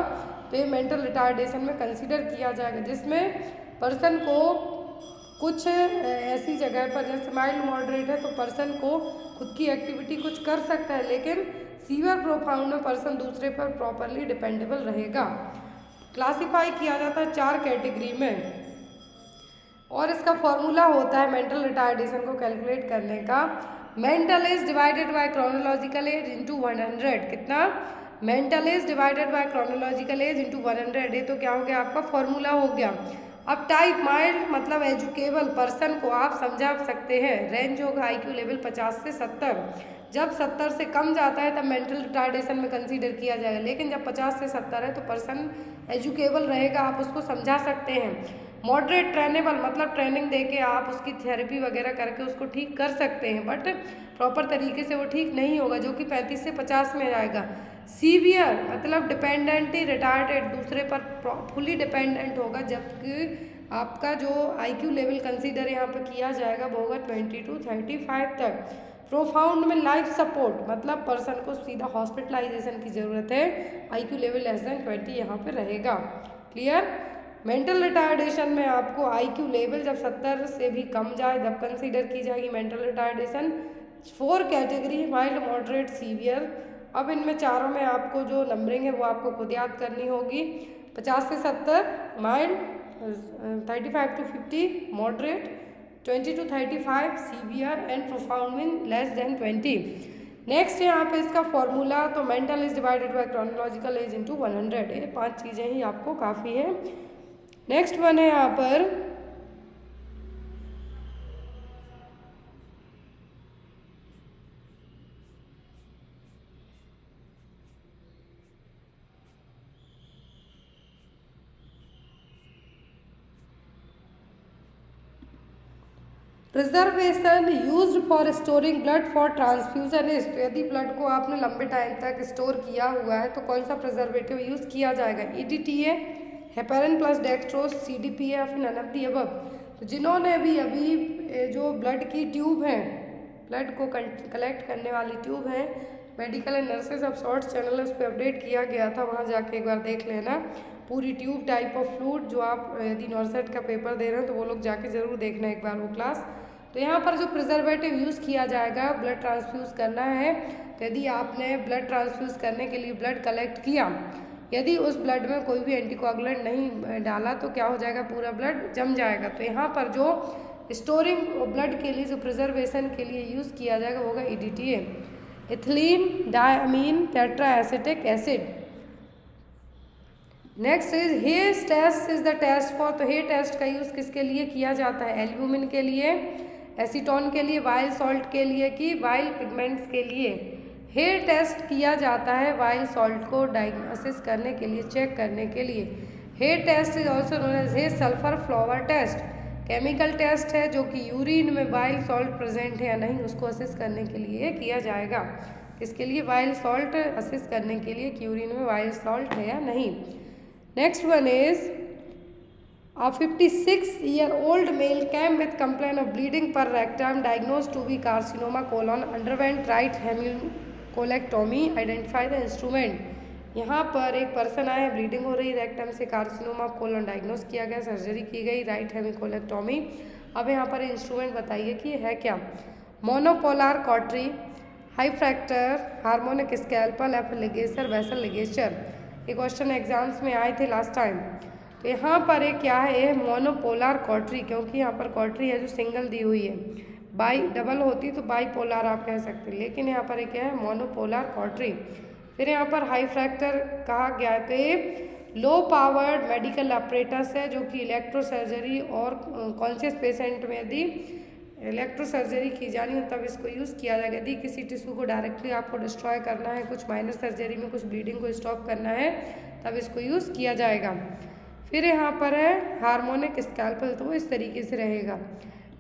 तो ये मेंटल रिटार्डेशन में कंसीडर किया जाएगा, जिसमें पर्सन को कुछ ऐसी जगह पर, जैसे माइल्ड मॉडरेट है तो पर्सन को खुद की एक्टिविटी कुछ कर सकता है, लेकिन सीवियर प्रोफाउंड में पर्सन दूसरे पर प्रॉपरली डिपेंडेबल रहेगा। क्लासिफाई किया जाता है 4 कैटेगरी में, और इसका फॉर्मूला होता है मेंटल रिटार्डेशन को कैलकुलेट करने का। Mental as divided by chronological age into 100। कितना? Mental as divided by chronological age into 100। ये तो क्या हो गया आपका फॉर्मूला हो गया। अब टाइप माइल्ड मतलब एजुकेबल पर्सन को आप समझा सकते हैं, रेंज होगा आईक्यू लेवल 50 से 70। जब 70 से कम जाता है तब मेंटल रिटार्डेशन में कंसीडर किया जाएगा, लेकिन जब 50 से 70 है तो पर्सन एजुकेबल रहेगा, आप उसको समझा सकते हैं। मॉडरेट ट्रेनेबल मतलब ट्रेनिंग देके आप उसकी थेरेपी वगैरह करके उसको ठीक कर सकते हैं, बट प्रॉपर तरीके से वो ठीक नहीं होगा, जो कि 35 से 50 में जाएगा। सीवियर मतलब डिपेंडेंटली रिटार्डेड, दूसरे पर फुली डिपेंडेंट होगा, जबकि आपका जो आईक्यू लेवल कंसीडर यहाँ पर किया जाएगा वो होगा 20 to 35 तक। प्रोफाउंड में लाइफ सपोर्ट मतलब पर्सन को सीधा हॉस्पिटलाइजेशन की ज़रूरत है, आईक्यू लेवल लेस देन 20 यहाँ पे रहेगा। क्लियर? मेंटल रिटार्डेशन में आपको आईक्यू लेवल जब 70 से भी कम जाए तब कंसीडर की जाएगी mental retardation. 4 category, mild, moderate, severe. अब इनमें चारों में आपको जो नंबरिंग है वो आपको खुद याद करनी होगी। 50 से 70 mild, 35 to 50 moderate, 20 to 35 severe and profound mean less than 20। Next यहाँ पे इसका फॉर्मूला, तो mental is divided by chronological age into 100। ये 5 चीज़ें ही आपको काफ़ी है। नेक्स्ट वन है यहाँ पर preservation used for storing blood for transfusion is. तो यदि ब्लड को आपने लंबे टाइम तक स्टोर किया हुआ है तो कौन सा प्रिजर्वेटिव यूज़ किया जाएगा? EDTA, heparin plus dextrose, CDP या फिर नन ऑफ द अबव। तो जिन्होंने भी अभी जो ब्लड की ट्यूब है, ब्लड को कलेक्ट करने वाली ट्यूब है, medical and nurses of shorts channel उस पर अपडेट किया गया था, वहाँ जाके एक बार देख लेना पूरी ट्यूब टाइप ऑफ फ्लूइड। जो आप यदि नॉर्सेट का पेपर दे रहे हैं तो वो लोग जाके ज़रूर देखना एक बार वो क्लास। तो यहाँ पर जो प्रिजर्वेटिव यूज़ किया जाएगा, ब्लड ट्रांसफ्यूज़ करना है, तो यदि आपने ब्लड ट्रांसफ्यूज़ करने के लिए ब्लड कलेक्ट किया, यदि उस ब्लड में कोई भी एंटीकोगुलेंट नहीं डाला तो क्या हो जाएगा? पूरा ब्लड जम जाएगा। तो यहाँ पर जो स्टोरिंग ब्लड के लिए जो प्रिजर्वेशन के लिए यूज़ किया जाएगा वो होगा EDTA, ethylene diamine tetra acetic acid. Next is hairs test is the test for. तो हेयर टेस्ट का यूज़ किसके लिए किया जाता है? एल्ब्यूमिन के लिए, एसीटोन के लिए, वाइल सॉल्ट के लिए कि वाइल पिगमेंट्स के लिए। हेयर टेस्ट किया जाता है वाइल सॉल्ट को डायग्नोसिस करने के लिए, चेक करने के लिए। Hair test is also known as hair sulphur flower test. Chemical test है जो कि यूरिन में वाइल सॉल्ट प्रेजेंट है या नहीं उसको असेस करने के लिए किया जाएगा। किसके लिए? वाइल सॉल्ट असेस करने के लिए कि यूरिन में वाइल सॉल्ट है या नहीं। Next one is A 56-year-old male came with complaint of bleeding per rectum, diagnosed to be carcinoma colon, underwent right hemicolectomy, identify the instrument। यहाँ पर एक पर्सन आए, ब्लीडिंग हो रही रेक्टम से, कार्सिनोमा कोलन डायग्नोस किया गया, सर्जरी की गई, राइट हेमिकोलेक्टोमी। अब यहाँ पर इंस्ट्रूमेंट बताइए कि है क्या? Monopolar cautery, high fracture, harmonic scalpel या फिर लिगेचर, वेसल लिगेचर। ये क्वेश्चन एग्जाम्स में आए थे लास्ट टाइम। तो यहाँ पर एक क्या है? मोनोपोलर कॉटरी, क्योंकि यहाँ पर कॉटरी है जो सिंगल दी हुई है। बाई डबल होती तो बाई पोलर आप कह सकते, लेकिन यहाँ पर एक क्या है? Monopolar cautery. फिर यहाँ पर हाई फ्रैक्टर कहा गया थे लो पावर्ड मेडिकल ऑपरेटर्स है जो कि इलेक्ट्रो सर्जरी और कॉन्शियस पेशेंट में यदि इलेक्ट्रो सर्जरी की जानी हो तब इसको यूज़ किया जाएगा। यदि किसी टिश्यू को डायरेक्टली आपको डिस्ट्रॉय करना है, कुछ माइनर सर्जरी में कुछ ब्लीडिंग को स्टॉप करना है, तब इसको यूज़ किया जाएगा। फिर यहाँ पर है हार्मोनिक स्कैल्पल, तो वो इस तरीके से रहेगा।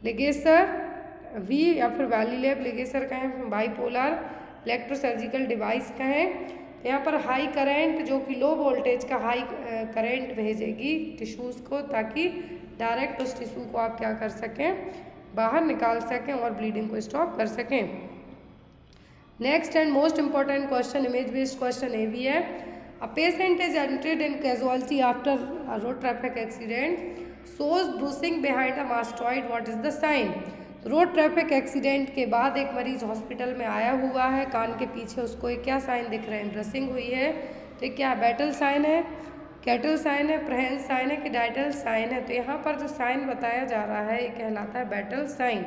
लिगेसर वी या फिर वैलीलेब लिगेसर कहें, बाईपोलर इलेक्ट्रोसर्जिकल डिवाइस कहें। तो यहाँ पर हाई करंट जो कि लो वोल्टेज का हाई करंट भेजेगी टिश्यूज़ को, ताकि डायरेक्ट उस टिश्यू को आप क्या कर सकें? बाहर निकाल सकें और ब्लीडिंग को स्टॉप कर सकें। Next and most important question, image based question ये भी है। A patient is entried in casualty after a road traffic accident, shows bruising behind a mastoid, what is the sign. Road traffic accident के बाद एक मरीज hospital में आया हुआ है, कान के पीछे उसको एक क्या साइन दिख रहे हैं, ब्रशिंग हुई है, तो क्या है, बैटल साइन है, कैटल साइन है, प्रहेंस साइन है कि डाइटल साइन है। तो यहाँ पर जो साइन बताया जा रहा है ये कहलाता है बैटल साइन।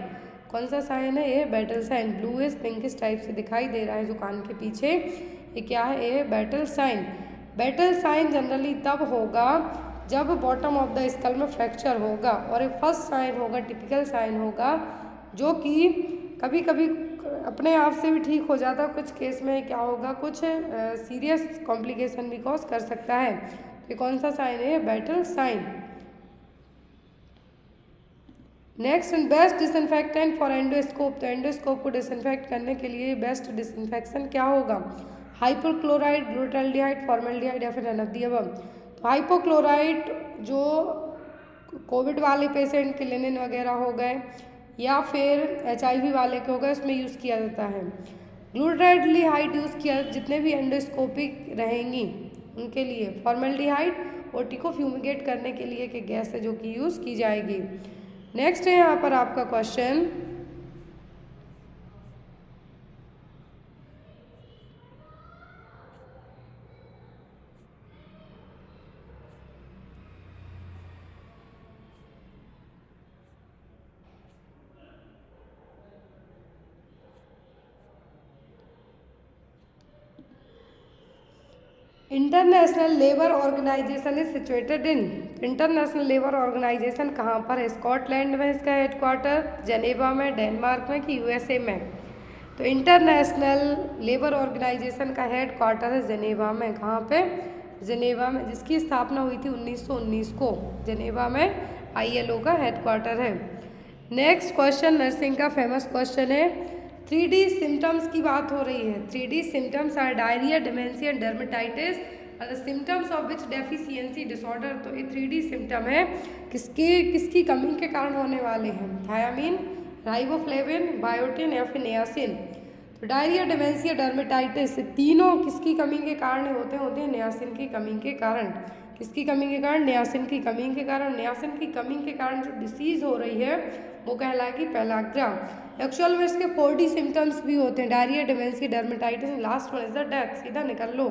कौन सा साइन है, ये battle sign, bluish pinkish type से दिखाई दे रहा है जो कान के पीछे, ये क्या है, ये battle sign. Battle sign generally तब होगा जब बॉटम ऑफ द स्कल में फ्रैक्चर होगा, और एक फर्स्ट साइन होगा, टिपिकल साइन होगा, जो कि कभी कभी अपने आप से भी ठीक हो जाता है, कुछ केस में क्या होगा, कुछ सीरियस कॉम्प्लिकेशन भी कॉज कर सकता है। तो कौन सा साइन है, battle sign. Next, best disinfectant for endoscope, तो एंडोस्कोप को डिसइंफेक्ट करने के लिए बेस्ट डिसइंफेक्शन क्या होगा, हाइपोक्लोराइड, ग्लूटाल्डिहाइड, फॉर्मल्डिहाइड या फिर नन ऑफ द अबव। तो हाइपोक्लोराइड जो कोविड वाले पेशेंट के लिनिन वगैरह हो गए या फिर HIV वाले के हो गए, उसमें यूज़ किया जाता है। ग्लूटाल्डिहाइड यूज़ किया जितने भी एंडोस्कोपिक रहेंगी उनके लिए। फॉर्मल्डिहाइड ओटी को फ्यूमिगेट करने के लिए कि गैस है जो कि यूज़ की जाएगी। नेक्स्ट है यहाँ पर आपका question, international labour organisation is situated in, international labour organisation कहाँ पर है, स्कॉटलैंड में इसका हेडक्वार्टर, जेनेवा में, डेनमार्क में कि USA में। तो इंटरनेशनल लेबर ऑर्गेनाइजेशन का हेडक्वार्टर है जेनेवा में। कहाँ पे, जेनेवा में, जिसकी स्थापना हुई थी 1919 को। जेनेवा में ILO का हेडक्वार्टर है। नेक्स्ट क्वेश्चन नर्सिंग का फेमस क्वेश्चन है। 3D सिम्टम्स की बात हो रही है। 3D symptoms are diarrhoea, dementia, dermatitis और symptoms of which deficiency disorder. तो ये 3D सिम्टम है किसकी कमी के कारण होने वाले हैं, थायामीन, राइबोफ्लेविन, बायोटिन या फिर नियासिन। तो डायरिया, डिमेंशिया, डर्मेटाइटिस तीनों किसकी कमी के कारण होते हैं नियासिन की कमी के कारण। किसकी कमी के कारण, नियासिन की कमी के कारण। नियासिन की कमी के कारण जो डिसीज हो रही है वो कहलाएगी पेलाग्रा। एक्चुअल में इसके 4D सिम्टम्स भी होते हैं, diarrhoea, dementia, dermatitis, last one is the death. सीधा निकल लो।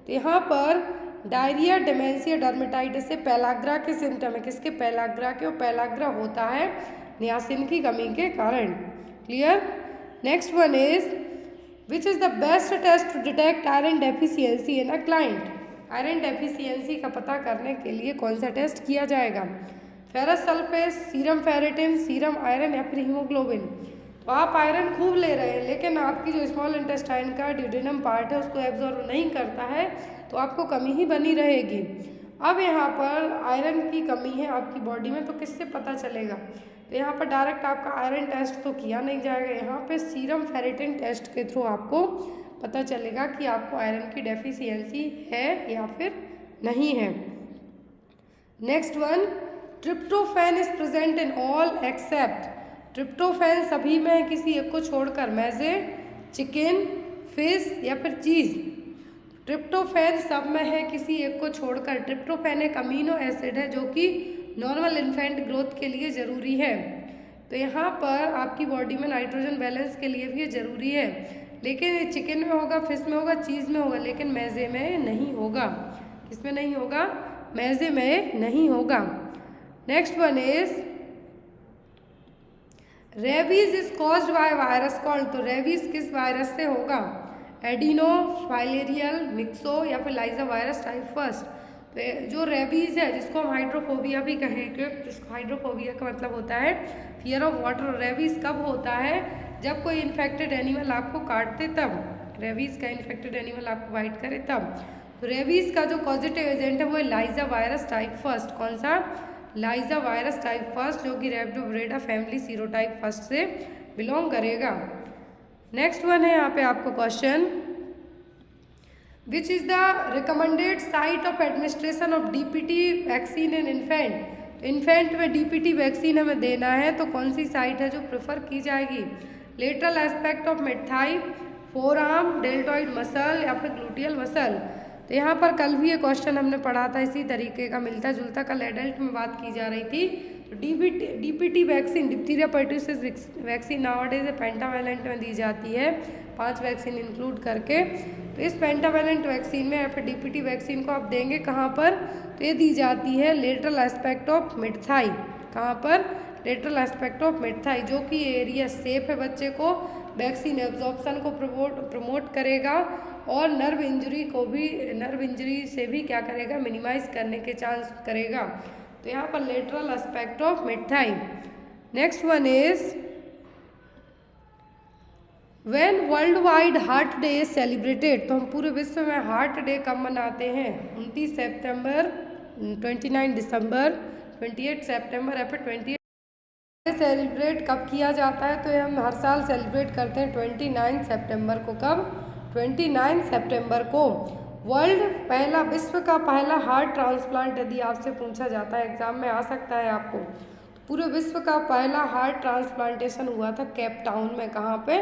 तो यहाँ पर डायरिया, डिमेंशिया, डर्मेटाइटिस से पेलाग्रा के सिम्टम है, किसके, पेलाग्रा के, और पेलाग्रा होता है नियासिन की कमी के कारण। Clear. Next one is which is the best test to detect iron deficiency in a client. Iron deficiency का पता करने के लिए कौन सा टेस्ट किया जाएगा, ferrous sulphate, serum ferritin, serum iron या फिर हीमोग्लोबिन। तो आप आयरन खूब ले रहे हैं लेकिन आपकी जो स्मॉल इंटेस्टाइन का ड्यूडेनम पार्ट है उसको एब्जॉर्ब नहीं करता है, तो आपको कमी ही बनी रहेगी। अब यहाँ पर आयरन की कमी है आपकी बॉडी में, तो किससे पता चलेगा, तो यहाँ पर डायरेक्ट आपका आयरन टेस्ट तो किया नहीं जाएगा, यहाँ पे सीरम फेरेटिन टेस्ट के थ्रू आपको पता चलेगा कि आपको आयरन की डेफिशिएंसी है या फिर नहीं है। Next one, tryptophan is present in all except. Tryptophan सभी में है किसी एक को छोड़कर, मैजे, चिकन, फिश या फिर चीज़। ट्रिप्टोफैन सब में है किसी एक को छोड़कर। ट्रिप्टोफैन एक अमीनो एसिड है जो कि नॉर्मल इन्फेंट ग्रोथ के लिए ज़रूरी है। तो यहाँ पर आपकी बॉडी में नाइट्रोजन बैलेंस के लिए भी ये ज़रूरी है, लेकिन ये चिकन में होगा, फिश में होगा, चीज़ में होगा, लेकिन मैजे में नहीं होगा। किसमें नहीं होगा, मैजे में नहीं होगा। Next one is rabies is caused by virus called. तो रेबीज किस वायरस से होगा, एडिनो, फाइलेरियल, मिक्सो या फिर लाइजा वायरस टाइप फर्स्ट। तो जो रेबीज है जिसको हम हाइड्रोफोबिया भी कहेंगे, जिसको हाइड्रोफोबिया का मतलब होता है फियर ऑफ वाटर। रेबीज कब होता है, जब कोई इन्फेक्टेड एनिमल आपको काटते तब, रेबीज का इन्फेक्टेड एनिमल आपको बाइट करे तब। तो रेबीज का जो पॉजिटिव एजेंट है वो है लाइजा वायरस टाइप फर्स्ट। कौन सा, लाइजा वायरस टाइप फर्स्ट, जो कि रैप्टोब्रेडा फैमिली सीरोटाइप फर्स्ट से बिलोंग करेगा। नेक्स्ट वन है यहाँ पे आपको question, which is the recommended site of administration of DPT vaccine in infant. तो इन्फेंट में डीपीटी वैक्सीन हमें देना है तो कौन सी साइट है जो प्रेफर की जाएगी? Lateral aspect of mid thigh, forearm, deltoid muscle या फिर ग्लूटियल मसल। तो यहाँ पर कल भी ये क्वेश्चन हमने पढ़ा था इसी तरीके का, मिलता जुलता, कल एडल्ट में बात की जा रही थी। तो DPT vaccine, diphtheria pertussis vaccine nowadays pentavalent में दी जाती है, 5 वैक्सीन इंक्लूड करके। तो इस पेंटावैलेंट वैक्सीन में या फिर डीपीटी वैक्सीन को आप देंगे कहाँ पर? तो ये दी जाती है lateral aspect of mid thigh. कहाँ पर? Lateral aspect of mid thigh, जो कि एरिया सेफ है बच्चे को, वैक्सीन एब्जॉर्प्शन को प्रमोट करेगा और नर्व इंजरी से भी क्या करेगा? मिनिमाइज करने के चांस करेगा। तो यहाँ पर lateral aspect of mid thigh. Next one is when world wide heart day is celebrated. तो हम पूरे विश्व में हार्ट डे कब मनाते हैं? 29 सितंबर, 29 दिसंबर, 28 सितंबर या फिर 28। सेलिब्रेट कब किया जाता है? तो ये हम हर साल सेलिब्रेट करते हैं 29 सितंबर को। कब? 29 सितंबर को। विश्व का पहला हार्ट ट्रांसप्लांट यदि आपसे पूछा जाता है, एग्जाम में आ सकता है आपको, तो पूरे विश्व का पहला हार्ट ट्रांसप्लांटेशन हुआ था केप टाउन में। कहाँ पे?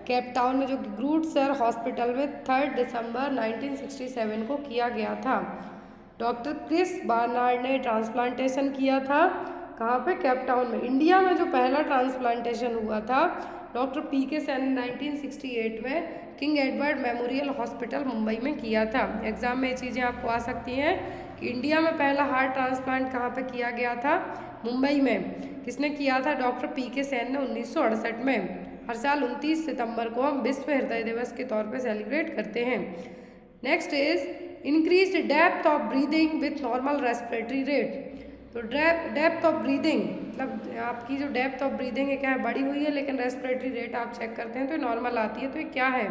केप टाउन में, जो कि ग्रूट सर हॉस्पिटल में 3 दिसंबर 1967 को किया गया था। डॉक्टर क्रिस बार्नार्ड ने ट्रांसप्लांटेशन किया था। कहाँ पे? केप टाउन में। इंडिया में जो पहला ट्रांसप्लांटेशन हुआ था डॉक्टर पीके सेन ने 1968 में king Edward memorial hospital Mumbai में किया था। एग्जाम में ये चीज़ें आपको आ सकती हैं कि इंडिया में पहला हार्ट ट्रांसप्लांट कहाँ पे किया गया था? मुंबई में। किसने किया था? डॉक्टर पीके सेन ने 1968 में। हर साल 29 सितंबर को हम विश्व हृदय दिवस के तौर पे सेलिब्रेट करते हैं। Next is increased depth of breathing with normal respiratory rate. तो डेप्थ ऑफ ब्रीदिंग मतलब आपकी जो डेप्थ ऑफ ब्रीदिंग है क्या है? बढ़ी हुई है, लेकिन रेस्पिरेटरी रेट आप चेक करते हैं तो नॉर्मल आती है। तो ये क्या है?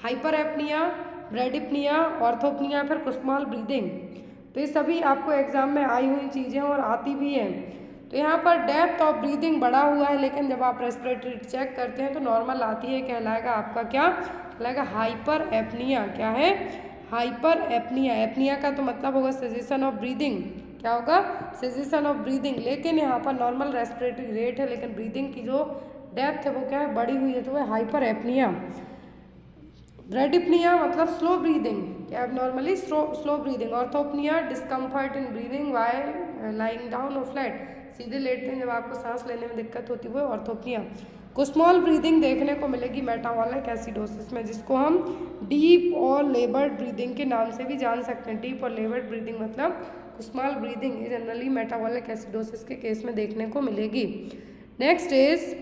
हाइपर एपनिया, ब्रेडिपनिया, ऑर्थोपनिया, फिर कुस्माल ब्रीदिंग। तो ये सभी आपको एग्जाम में आई हुई चीज़ें और आती भी हैं। तो यहाँ पर डेप्थ ऑफ ब्रीदिंग बढ़ा हुआ है, लेकिन जब आप रेस्पिरेटरी चेक करते हैं तो नॉर्मल आती है, कहलाएगा आपका क्या? कहलाएगा हाइपर एपनिया। क्या है? Hyper apnoea. एपनिया का तो मतलब होगा सेजेशन ऑफ ब्रीदिंग। क्या होगा? सेजेशन ऑफ ब्रीदिंग। लेकिन यहाँ पर नॉर्मल रेस्पिरेटरी रेट है, लेकिन ब्रीदिंग की जो डेप्थ है वो क्या है? बढ़ी हुई है, तो वह हाइपर एपनिया। ब्रेडिपनिया मतलब स्लो ब्रीदिंग, क्या normally slow breathing. Orthopnoea discomfort in breathing while lying down और फ्लैट, सीधे लेटते हैं जब आपको सांस लेने में दिक्कत होती है, वो ऑर्थोपनिया। कुस्मॉल ब्रीदिंग देखने को मिलेगी मेटाबॉलिक एसिडोसिस में, जिसको हम डीप और लेबर्ड ब्रीदिंग के नाम से भी जान सकते हैं। डीप और लेबर्ड ब्रीदिंग मतलब कुस्मॉल ब्रीदिंग, ये जनरली मेटाबॉलिक एसिडोसिस के केस में देखने को मिलेगी। Next is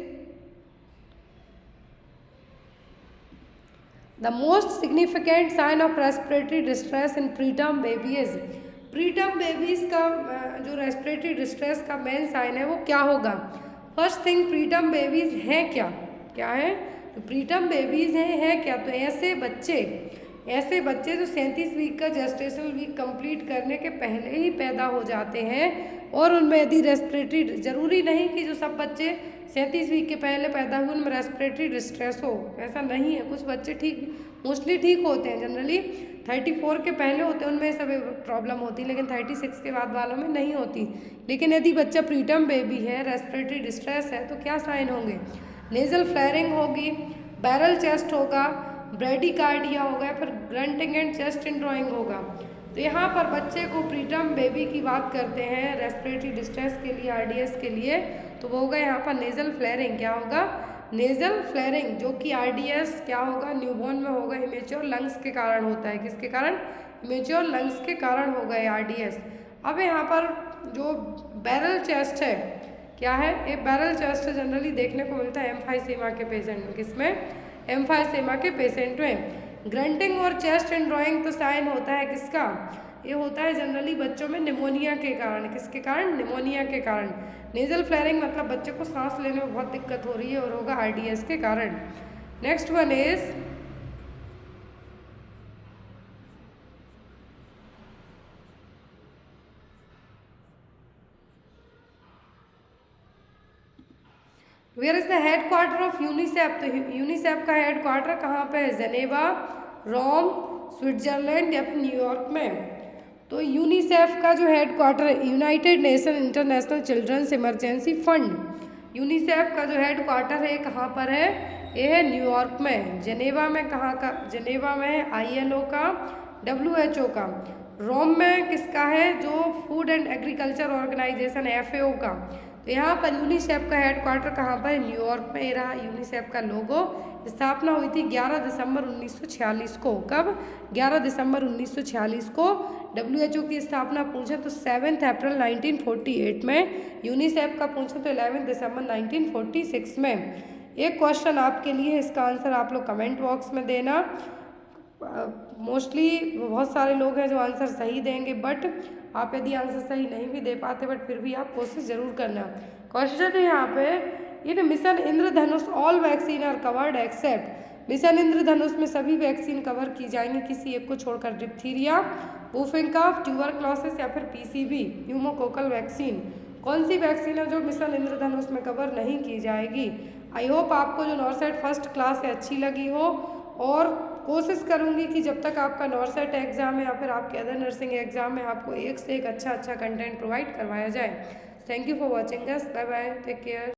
the most significant sign of respiratory distress in preterm babies. Preterm babies का जो रेस्पिरेटरी डिस्ट्रेस का मेन साइन है वो क्या होगा? फर्स्ट थिंग, प्रीटर्म बेबीज हैं क्या? क्या है? तो प्रीटर्म बेबीज हैं क्या? तो ऐसे बच्चे जो 37 वीक का जेस्टेशनल वीक कंप्लीट करने के पहले ही पैदा हो जाते हैं, और उनमें यदि रेस्पिरेटरी, जरूरी नहीं कि जो सब बच्चे 37 वीक के पहले पैदा हुए उनमें रेस्पिरेटरी डिस्ट्रेस हो, ऐसा नहीं है। कुछ बच्चे मोस्टली ठीक होते हैं, जनरली 34 के पहले होते हैं उनमें सब प्रॉब्लम होती है, लेकिन 36 के बाद वालों में नहीं होती। लेकिन यदि बच्चा प्रीटर्म बेबी है, रेस्पिरेटरी डिस्ट्रेस है, तो क्या साइन होंगे? नेजल फ्लेयरिंग होगी, बैरल चेस्ट होगा, ब्रेडिकार्डिया होगा, फिर ग्रंटिंग एंड चेस्ट इंड्रॉइंग होगा। तो यहाँ पर बच्चे को प्रीटर्म बेबी की बात करते हैं रेस्पिरेटरी डिस्ट्रेस के लिए, आरडीएस के लिए, तो वो होगा यहाँ पर नेजल फ्लेयरिंग। क्या होगा? नेजल फ्लेयरिंग, जो कि आरडीएस क्या होगा? न्यूबॉर्न में होगा, इमेच्योर लंग्स के कारण होता है। किसके कारण? इमेच्योर लंग्स के कारण होगा ये आरडीएस। अब यहाँ पर जो बैरल चेस्ट है, क्या है? ये बैरल चेस्ट जनरली देखने को मिलता है एम्फाइसेमा के पेशेंट में। किसमें? एम्फाइसेमा के पेशेंट में। ग्रंटिंग और चेस्ट एंड्रॉइंग तो साइन होता है किसका? ये होता है जनरली बच्चों में निमोनिया के कारण। किसके कारण? निमोनिया के कारण। नेजल फ्लेयरिंग मतलब बच्चे को सांस लेने में बहुत दिक्कत हो रही है, और होगा आरडीएस के कारण। Next one is where is the headquarter of UNICEF. तो यूनिसेफ का हेड क्वार्टर कहाँ पे है? जेनेवा, रोम, स्विट्जरलैंड या फिर न्यूयॉर्क में। तो यूनिसेफ का जो हेड क्वार्टर है, United Nation International Children's Emergency Fund, UNICEF का जो हेड क्वार्टर है कहाँ पर है, ये है न्यूयॉर्क में। जेनेवा में कहाँ का, जेनेवा में है ILO का, WHO का। रोम में किसका है, जो food and agriculture organisation FAO का। तो यहाँ पर यूनिसेफ का हेड क्वार्टर कहाँ पर है, न्यूयॉर्क में। ये रहा यूनिसेफ का लोगो। स्थापना हुई थी 11 दिसंबर 1946 को। कब, 11 दिसंबर 1946 को। WHO की स्थापना पूछे तो 7 अप्रैल 1948 में। यूनिसेफ का पूछे तो 11 दिसंबर 1946 में। एक क्वेश्चन आपके लिए, इसका आंसर आप लोग कमेंट बॉक्स में देना। मोस्टली बहुत सारे लोग हैं जो आंसर सही देंगे, बट आप यदि आंसर सही नहीं भी दे पाते बट फिर भी आप कोशिश जरूर करना। क्वेश्चन है यहाँ पे, in Mission Indradhanush all vaccine are covered except, Mission Indradhanush में सभी वैक्सीन कवर की जाएंगी किसी एक को छोड़कर, डिप्थीरिया, वुफिंग कफ, ट्यूबरक्लोसिस या फिर PCV न्यूमोकोकल वैक्सीन। कौन सी वैक्सीन है जो मिशन इंद्रधनुष में कवर नहीं की जाएगी। आई होप आपको जो नॉर्सेट फर्स्ट क्लास है अच्छी लगी हो, और कोशिश करूँगी कि जब तक आपका नॉर्सेट एग्ज़ाम है या फिर आपके अदर नर्सिंग एग्ज़ाम में आपको एक से एक अच्छा कंटेंट प्रोवाइड करवाया जाए। Thank you for watching us, bye bye, take care.